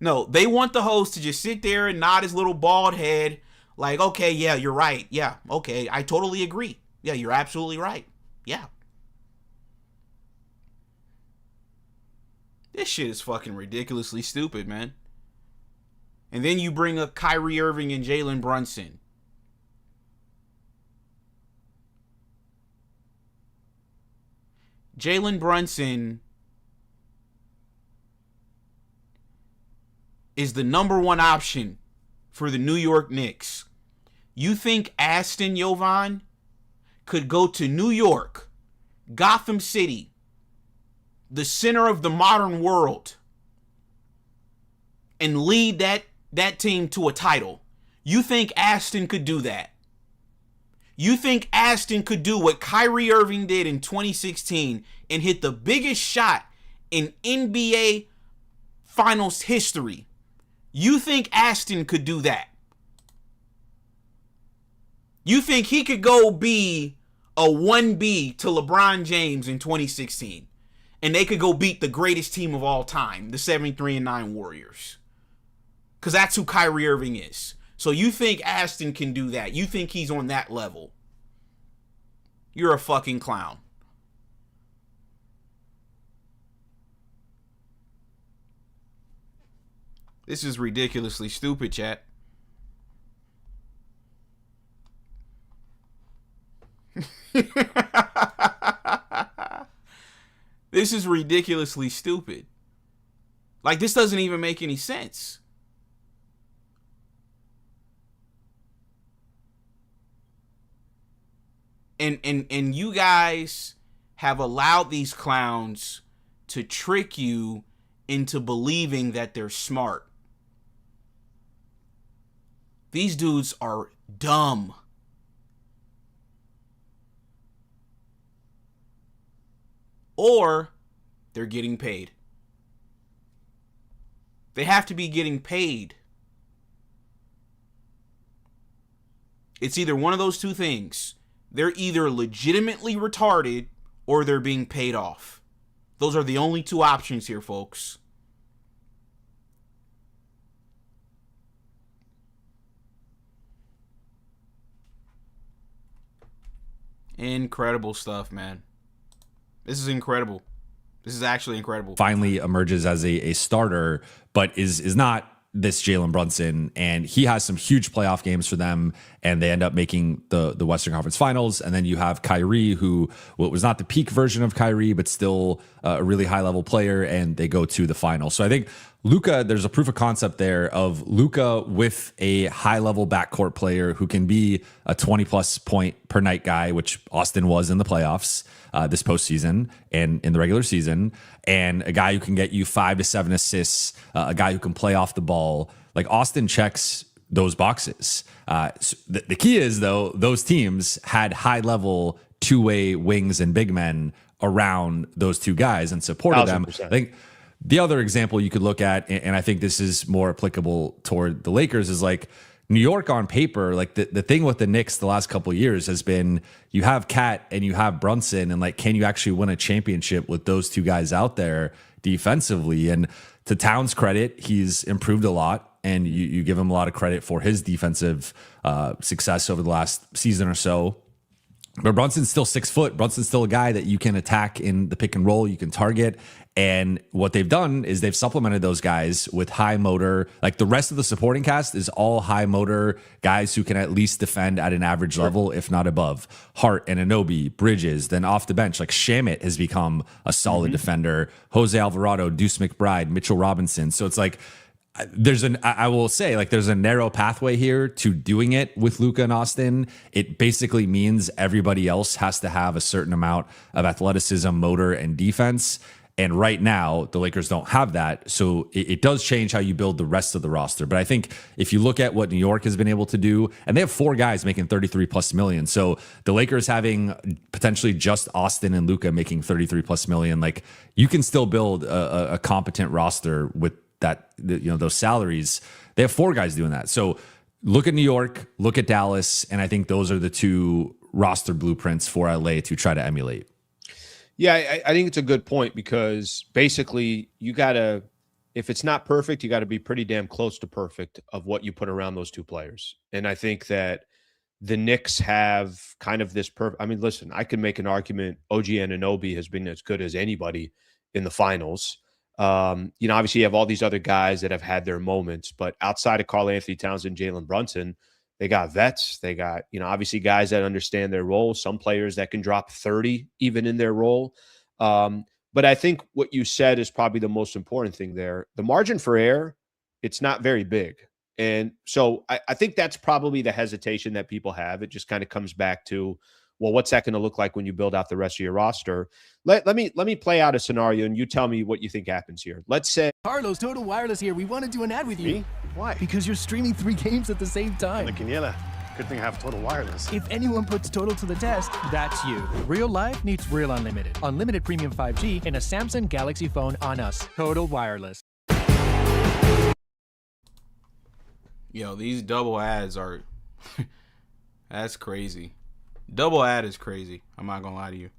No, they want the host to just sit there and nod his little bald head like, okay, yeah, you're right. Yeah, okay, I totally agree. Yeah, you're absolutely right. Yeah. This shit is fucking ridiculously stupid, man. And then you bring up Kyrie Irving and Jalen Brunson. Jalen Brunson is the number one option for the New York Knicks. You think Aston Jovan could go to New York, Gotham City, the center of the modern world, and lead that team to a title? You think Aston could do that? You think Aston could do what Kyrie Irving did in 2016 and hit the biggest shot in NBA Finals history? You think Aston could do that? You think he could go be a 1B to LeBron James in 2016 and they could go beat the greatest team of all time, the 73-9 Warriors? Because that's who Kyrie Irving is. So you think Aston can do that? You think he's on that level? You're a fucking clown. This is ridiculously stupid, chat. This is ridiculously stupid. Like, this doesn't even make any sense. And you guys have allowed these clowns to trick you into believing that they're smart. These dudes are dumb. Or they're getting paid. They have to be getting paid. It's either one of those two things. They're either legitimately retarded or they're being paid off. Those are the only two options here, folks. Incredible stuff, man. This is incredible. This is actually incredible. Finally emerges as a starter, but is not this Jalen Brunson, and he has some huge playoff games for them, and they end up making the Western Conference Finals. And then you have Kyrie, who was not the peak version of Kyrie, but still a really high level player, and they go to the finals. So I think Luka, there's a proof of concept there of Luka with a high level backcourt player who can be a 20+ point per night guy, which Austin was in the playoffs this postseason and in the regular season, and a guy who can get you 5 to 7 assists, a guy who can play off the ball. Like, Austin checks those boxes. So the key is, though, those teams had high level two-way wings and big men around those two guys and supported 1000%. them. I think the other example you could look at, and I think this is more applicable toward the Lakers, is like New York on paper. Like, the thing with the Knicks the last couple of years has been you have Cat and you have Brunson, and like, can you actually win a championship with those two guys out there defensively? And to Towns' credit, he's improved a lot, and you give him a lot of credit for his defensive success over the last season or so. But Brunson's still 6 foot. Brunson's still a guy that you can attack in the pick and roll, you can target. And what they've done is they've supplemented those guys with high motor. Like, the rest of the supporting cast is all high motor guys who can at least defend at an average level, if not above. Hart and Anunoby, Bridges, then off the bench, like Shamit has become a solid defender. Jose Alvarado, Deuce McBride, Mitchell Robinson. So it's like, I will say, like, there's a narrow pathway here to doing it with Luka and Austin. It basically means everybody else has to have a certain amount of athleticism, motor, and defense. And right now, the Lakers don't have that. So it does change how you build the rest of the roster. But I think if you look at what New York has been able to do, and they have 4 guys making 33+ million. So the Lakers having potentially just Austin and Luka making 33+ million, like, you can still build a competent roster with that, those salaries. They have 4 guys doing that. So look at New York, look at Dallas, and I think those are the 2 roster blueprints for LA to try to emulate. Yeah, I think it's a good point, because basically you got to, if it's not perfect, you got to be pretty damn close to perfect of what you put around those 2 players. And I think that the Knicks have kind of this perfect. I mean, listen, I can make an argument OG Anunoby has been as good as anybody in the finals. Obviously you have all these other guys that have had their moments, but outside of Karl Anthony Towns and Jalen Brunson, they got vets. They got, obviously guys that understand their role, some players that can drop 30 even in their role. But I think what you said is probably the most important thing there. The margin for error, it's not very big. And so I think that's probably the hesitation that people have. It just kind of comes back to, well, what's that going to look like when you build out the rest of your roster? Let me play out a scenario and you tell me what you think happens here. Let's say Carlos, Total Wireless here. We want to do an ad with you. Me? Why? Because you're streaming 3 games at the same time. La Quiniela. Good thing I have Total Wireless. If anyone puts Total to the test, that's you. Real life needs real unlimited. Unlimited premium 5G and a Samsung Galaxy phone on us. Total Wireless. Yo, these double ads are that's crazy. Double ad is crazy. I'm not gonna lie to you.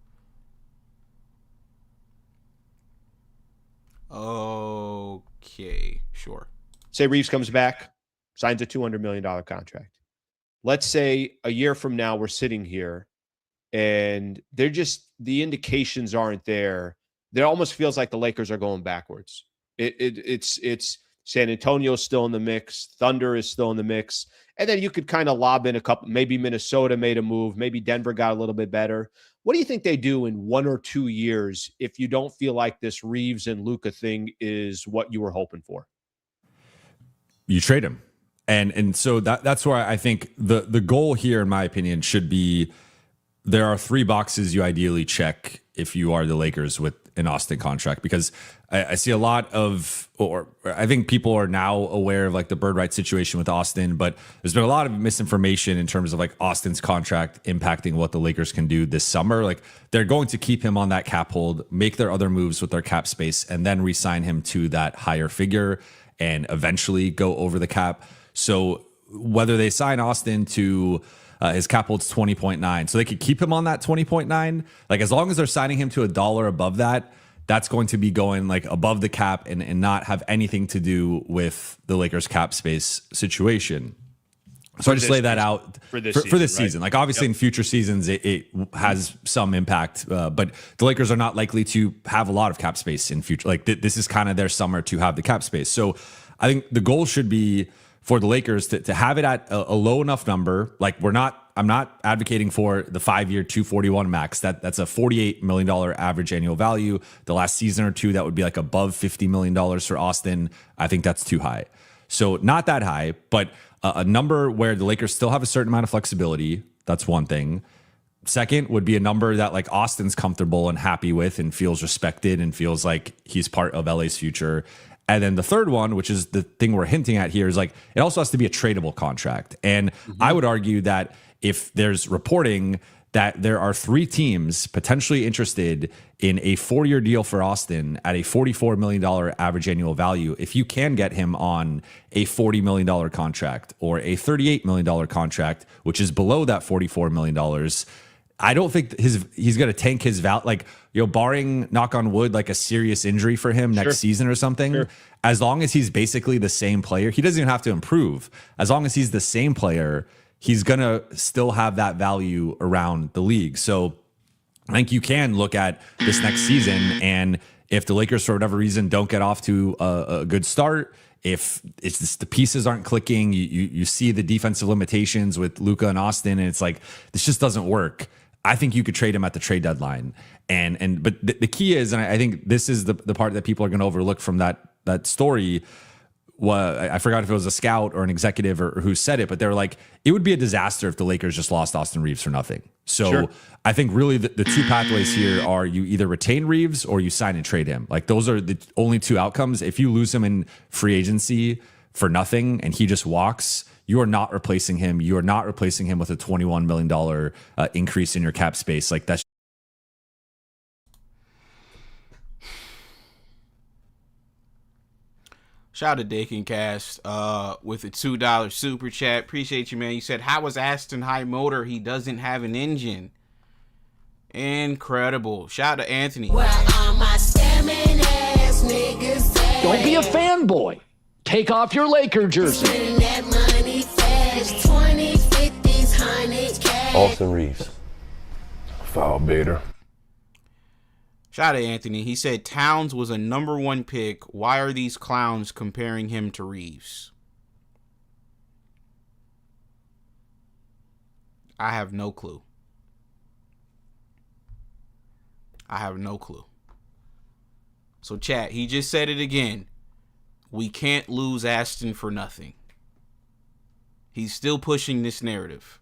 Okay, sure. Say Reaves comes back, signs a $200 million contract. Let's say a year from now we're sitting here and they're just, the indications aren't there. It almost feels like the Lakers are going backwards. It's San Antonio's still in the mix. Thunder is still in the mix. And then you could kind of lob in a couple, maybe Minnesota made a move. Maybe Denver got a little bit better. What do you think they do in 1 or 2 years if you don't feel like this Reaves and Luka thing is what you were hoping for? You trade him. And so that's where I think the goal here, in my opinion, should be there are 3 boxes you ideally check if you are the Lakers with an Austin contract, because I see a lot of, or I think people are now aware of like the bird rights situation with Austin, but there's been a lot of misinformation in terms of like Austin's contract impacting what the Lakers can do this summer. Like they're going to keep him on that cap hold, make their other moves with their cap space, and then re-sign him to that higher figure and eventually go over the cap. So whether they sign Austin to his cap hold's 20.9, so they could keep him on that 20.9. Like as long as they're signing him to $1 above that, that's going to be going like above the cap and not have anything to do with the Lakers cap space situation. So I just lay that out for this season. Like obviously in future seasons, it has some impact, but the Lakers are not likely to have a lot of cap space in future. Like this is kind of their summer to have the cap space. So I think the goal should be for the Lakers to have it at a low enough number. Like I'm not advocating for the 5-year 241 max. That's a $48 million average annual value. The last season or two, that would be like above $50 million for Austin. I think that's too high. So not that high, but a number where the Lakers still have a certain amount of flexibility. That's one thing. Second would be a number that like Austin's comfortable and happy with and feels respected and feels like he's part of LA's future. And then the third one, which is the thing we're hinting at here, is like it also has to be a tradable contract. And I would argue that if there's reporting that there are 3 teams potentially interested in a 4-year deal for Austin at a $44 million average annual value, if you can get him on a $40 million contract or a $38 million contract, which is below that $44 million, I don't think he's going to tank his value. Like, barring, knock on wood, like a serious injury for him next season or something, as long as he's basically the same player, he doesn't even have to improve. As long as he's the same player, he's going to still have that value around the league. So I think you can look at this next season, and if the Lakers, for whatever reason, don't get off to a good start, if it's just the pieces aren't clicking, you see the defensive limitations with Luka and Austin, and it's like, this just doesn't work. I think you could trade him at the trade deadline. But the key is, and I think this is the part that people are going to overlook from that story. Well, I forgot if it was a scout or an executive or who said it, but they were like, it would be a disaster if the Lakers just lost Austin Reaves for nothing. So I think really the 2 pathways here are you either retain Reaves or you sign and trade him. Like those are the only 2 outcomes. If you lose him in free agency for nothing and he just walks, you are not replacing him. You are not replacing him with a $21 million increase in your cap space. Like that's. Shout out to Dakin Cast with a $2 super chat. Appreciate you, man. You said, how was Aston high motor? He doesn't have an engine. Incredible. Shout out to Anthony. Where are my scamming ass niggas at? Don't be a fanboy. Take off your Laker jersey. Spending that money fast, 20, 50s, 100s cash. Austin Reaves. Foul baiter. Shout out to Anthony. He said Towns was a number 1 pick. Why are these clowns comparing him to Reaves? I have no clue. I have no clue. So, chat, he just said it again. We can't lose Aston for nothing. He's still pushing this narrative.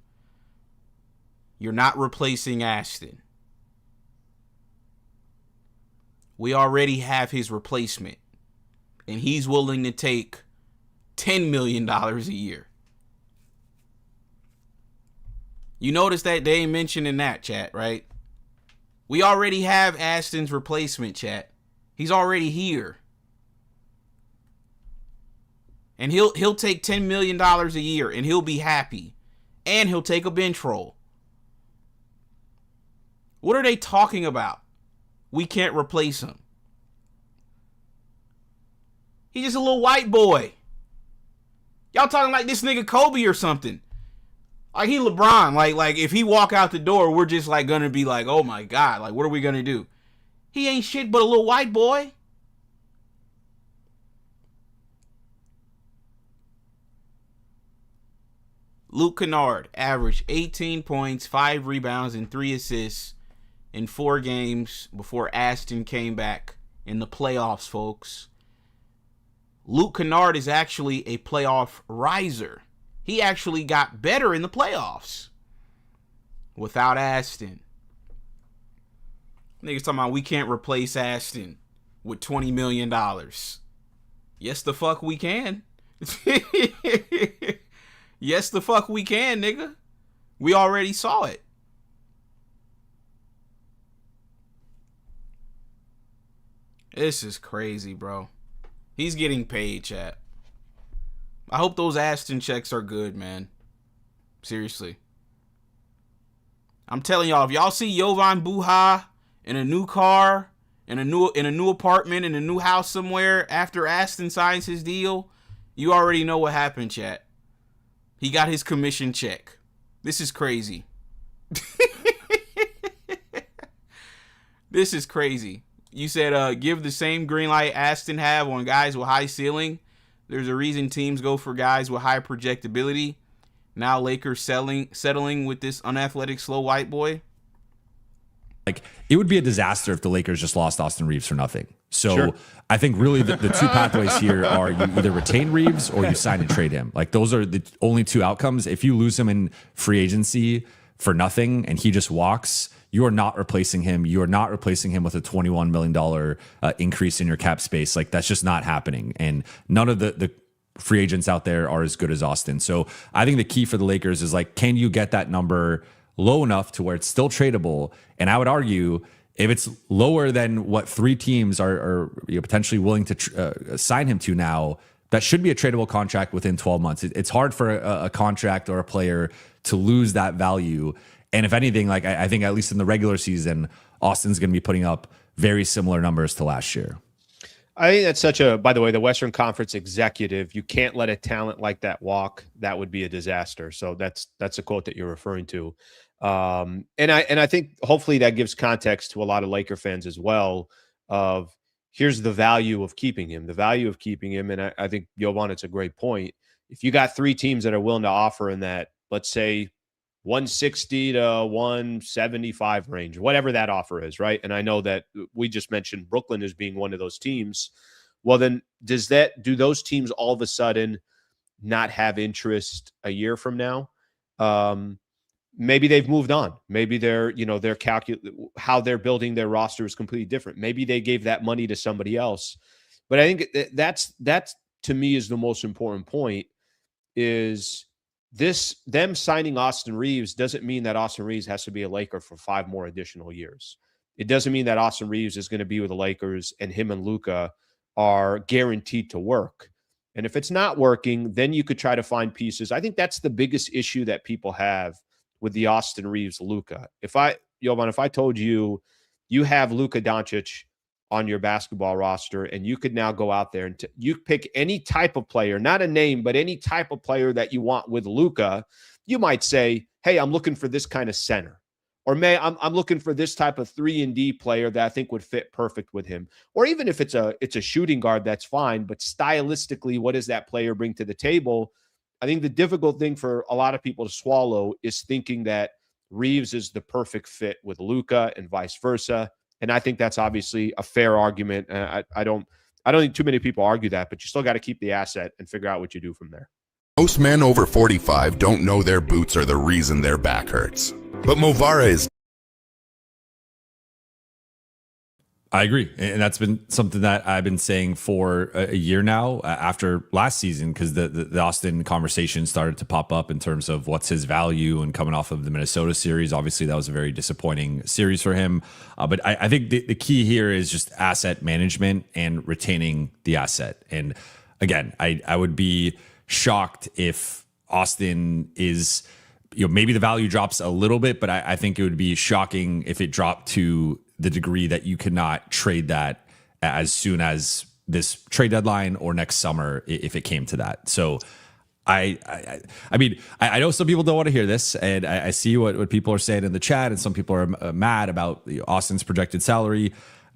You're not replacing Aston. We already have his replacement, and he's willing to take $10 million a year. You notice that they ain't mentioning that, chat, right? We already have Aston's replacement, chat. He's already here. And he'll take $10 million a year, and he'll be happy. And he'll take a bench role. What are they talking about? We can't replace him. He's just a little white boy. Y'all talking like this nigga Kobe or something. Like he LeBron. Like if he walk out the door, we're just like gonna be like, oh my God, like what are we gonna do? He ain't shit but a little white boy. Luke Kennard averaged 18 points, 5 rebounds, and 3 assists in 4 games before Aston came back in the playoffs, folks. Luke Kennard is actually a playoff riser. He actually got better in the playoffs without Aston. Niggas talking about we can't replace Aston with $20 million. Yes, the fuck we can. Yes, the fuck we can, nigga. We already saw it. This is crazy, bro. He's getting paid, chat. I hope those Aston checks are good, man. Seriously. I'm telling y'all, if y'all see Jovan Buha in a new car, in a new apartment, in a new house somewhere after Aston signs his deal, you already know what happened, chat. He got his commission check. This is crazy. This is crazy. You said give the same green light Aston have on guys with high ceiling. There's a reason teams go for guys with high projectability. Now Lakers settling with this unathletic slow white boy. Like, it would be a disaster if the Lakers just lost Austin Reaves for nothing. So Sure. I think really the 2 pathways here are you either retain Reaves or you sign and trade him. Like, those are the only 2 outcomes. If you lose him in free agency for nothing and he just walks, you are not replacing him. You are not replacing him with a $21 million increase in your cap space. Like, that's just not happening. And none of the free agents out there are as good as Austin. So I think the key for the Lakers is, like, can you get that number low enough to where it's still tradable? And I would argue if it's lower than what 3 teams are potentially willing to sign him to now, that should be a tradable contract within 12 months. It's hard for a contract or a player to lose that value. And if anything, like I think at least in the regular season, Austin's going to be putting up very similar numbers to last year. I think that's such a, by the way, the Western Conference executive, you can't let a talent like that walk. That would be a disaster. So that's a quote that you're referring to. And I think hopefully that gives context to a lot of Laker fans as well of here's the value of keeping him, And I think, Jovan, it's a great point. If you got 3 teams that are willing to offer in that, let's say 160 to 175 range, whatever that offer is, right? And I know that we just mentioned Brooklyn as being one of those teams. Well, then do those teams all of a sudden not have interest a year from now? Maybe they've moved on. Maybe they're how they're building their roster is completely different. Maybe they gave that money to somebody else. But I think that's to me is the most important point is them signing Austin Reaves doesn't mean that Austin Reaves has to be a Laker for 5 more additional years. It doesn't mean that Austin Reaves is going to be with the Lakers and him and Luka are guaranteed to work. And if it's not working, then you could try to find pieces. I think that's the biggest issue that people have with the Austin Reaves Luka. Jovan, if I told you have Luka Doncic on your basketball roster and you could now go out there and you pick any type of player, not a name, but any type of player that you want with Luka, you might say, hey, I'm looking for this kind of center, Or I'm looking for this type of 3-and-D player that I think would fit perfect with him. Or even if it's a shooting guard, that's fine. But stylistically, what does that player bring to the table? I think the difficult thing for a lot of people to swallow is thinking that Reaves is the perfect fit with Luka and vice versa. And I think that's obviously a fair argument. I don't think too many people argue that, but you still got to keep the asset and figure out what you do from there. Most men over 45 don't know their boots are the reason their back hurts. But Movara is. I agree. And that's been something that I've been saying for a year now after last season, because the Austin conversation started to pop up in terms of what's his value and coming off of the Minnesota series. Obviously, that was a very disappointing series for him. But I think the key here is just asset management and retaining the asset. And again, I would be shocked if Austin is, maybe the value drops a little bit, but I think it would be shocking if it dropped to the degree that you cannot trade that as soon as this trade deadline or next summer, if it came to that. So I mean, I know some people don't want to hear this, and I see what people are saying in the chat, and some people are mad about Austin's projected salary.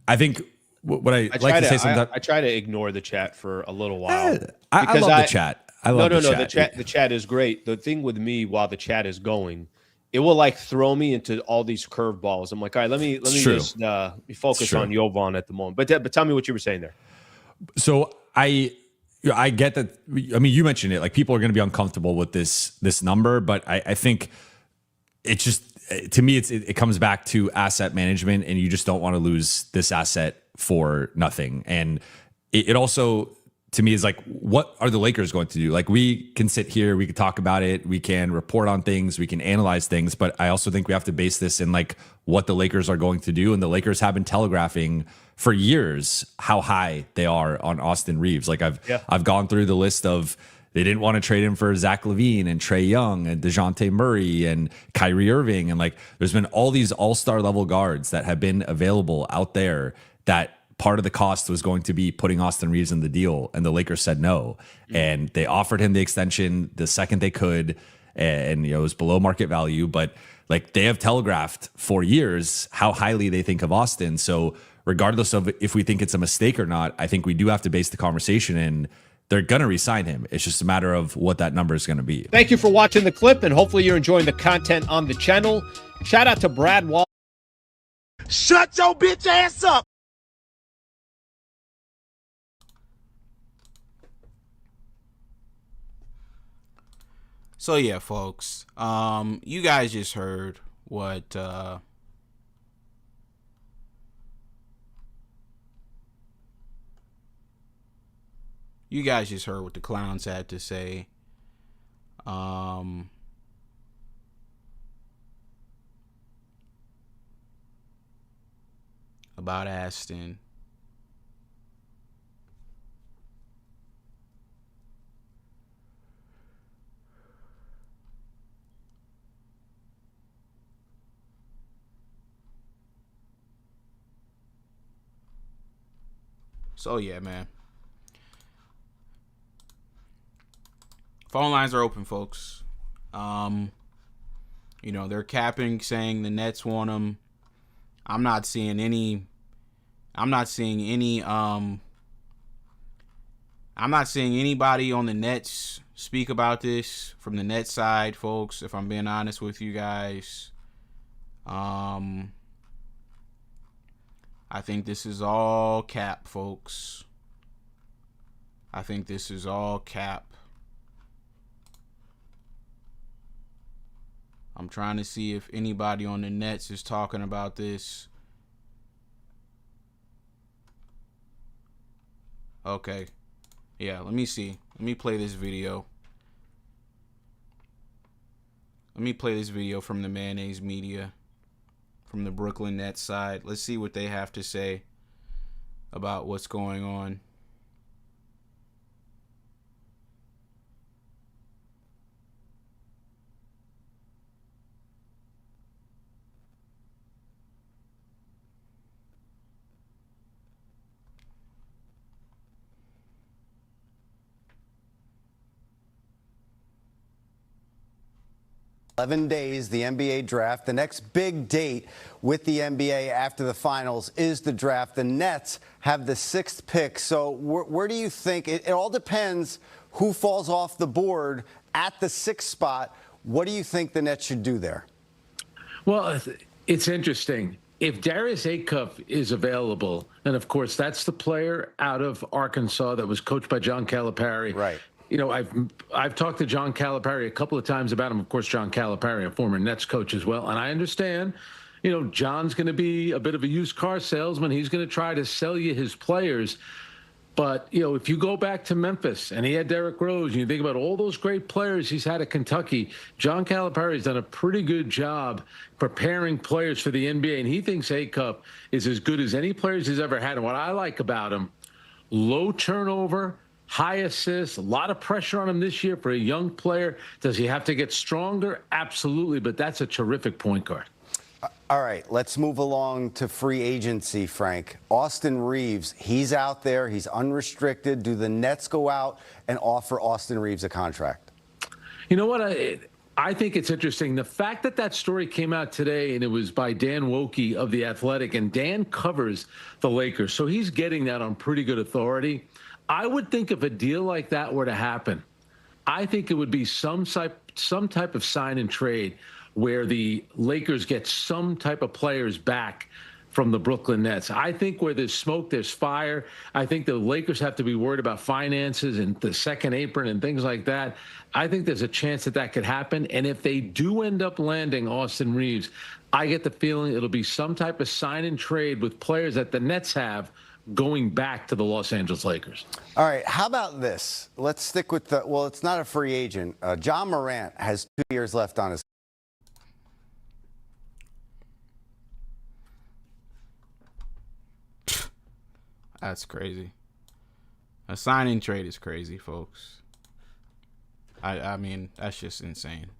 I think what I like to say sometimes, I try to ignore the chat for a little while. I love the chat. I love the chat. The chat is great. The thing with me, while the chat is going, it will like throw me into all these curveballs. I'm like, all right, let me just focus on Jovan at the moment. But tell me what you were saying there. So I get that. I mean, you mentioned it. Like, people are going to be uncomfortable with this number, but I think it just, to me, it comes back to asset management, and you just don't want to lose this asset for nothing. And it also, to me, is like, what are the Lakers going to do? Like, we can sit here, we can talk about it, we can report on things, we can analyze things, but I also think we have to base this in like what the Lakers are going to do. And the Lakers have been telegraphing for years how high they are on Austin Reaves. Like, I've gone through the list of, they didn't want to trade him for Zach LaVine and Trae Young and DeJounte Murray and Kyrie Irving. And like, there's been all these all-star level guards that have been available out there that part of the cost was going to be putting Austin Reaves in the deal, and the Lakers said no. And they offered him the extension the second they could, and it was below market value. But like, they have telegraphed for years how highly they think of Austin. So regardless of if we think it's a mistake or not, I think we do have to base the conversation in they're going to re-sign him. It's just a matter of what that number is going to be. Thank you for watching the clip, and hopefully you're enjoying the content on the channel. Shout out to Brad Wall. Shut your bitch ass up. So yeah, folks, you guys just heard what the clowns had to say. About Aston. So yeah, man. Phone lines are open, folks. They're capping, saying the Nets want him. I'm not seeing anybody on the Nets speak about this from the Nets side, folks, if I'm being honest with you guys. I think this is all cap, folks. I think this is all cap. I'm trying to see if anybody on the Nets is talking about this. Okay. Yeah, let me see. Let me play this video. Let me play this video from the Mayonnaise Media, from the Brooklyn Nets side. Let's see what they have to say about what's going on. 11 days, the NBA draft. The next big date with the NBA after the finals is the draft. The Nets have the 6th pick. So where do you think it all depends who falls off the board at the 6th spot? What do you think the Nets should do there? Well, it's interesting. If Darius Acuff is available, and of course that's the player out of Arkansas that was coached by John Calipari. Right. You know, I've talked to John Calipari a couple of times about him. Of course, John Calipari, a former Nets coach as well. And I understand, you know, John's going to be a bit of a used car salesman. He's going to try to sell you his players. But, you know, if you go back to Memphis and he had Derrick Rose, and you think about all those great players he's had at Kentucky, John Calipari has done a pretty good job preparing players for the NBA. And he thinks Acuff is as good as any players he's ever had. And what I like about him, low turnover, high assists, a lot of pressure on him this year for a young player. Does he have to get stronger? Absolutely, but that's a terrific point guard. All right, let's move along to free agency, Frank. Austin Reaves, he's out there. He's unrestricted. Do the Nets go out and offer Austin Reaves a contract? You know what? I think it's interesting. The fact that that story came out today, and it was by Dan Wokey of The Athletic, and Dan covers the Lakers, so he's getting that on pretty good authority. I would think if a deal like that were to happen, I think it would be some type of sign and trade where the Lakers get some type of players back from the Brooklyn Nets. I think where there's smoke, there's fire. I think the Lakers have to be worried about finances and the second apron and things like that. I think there's a chance that that could happen. And if they do end up landing Austin Reaves, I get the feeling it'll be some type of sign and trade with players that the Nets have going back to the Los Angeles Lakers. All right, how about this? Let's stick with well, it's not a free agent. John Morant has 2 years left on his. That's crazy. A signing trade is crazy, folks. I mean, that's just insane.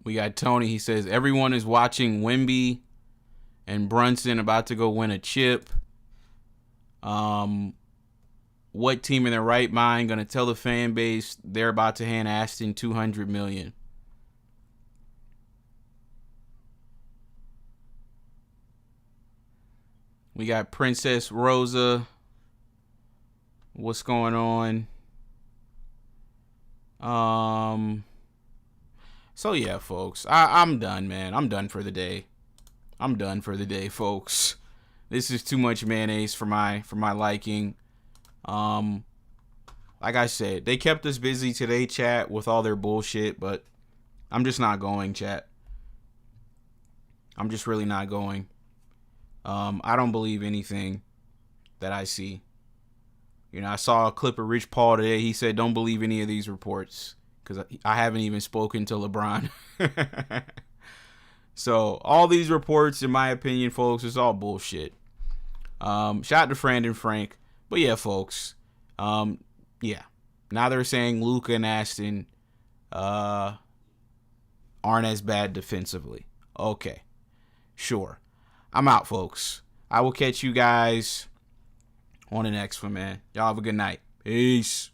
We got Tony. He says, everyone is watching Wemby and Brunson about to go win a chip. What team in their right mind going to tell the fan base they're about to hand Aston $200 million? We got Princess Rosa. What's going on? So yeah, folks, I'm done, man. I'm done for the day. I'm done for the day, folks. This is too much mayonnaise for my liking. Like I said, they kept us busy today, chat, with all their bullshit, but I'm just not going, chat. I'm just really not going. I don't believe anything that I see. You know, I saw a clip of Rich Paul today. He said, don't believe any of these reports because I haven't even spoken to LeBron. So all these reports, in my opinion, folks, is all bullshit. Shout out to Brandon Frank. But yeah, folks. Yeah. Now they're saying Luka and Aston aren't as bad defensively. Okay. Sure. I'm out, folks. I will catch you guys on the next one, man. Y'all have a good night. Peace.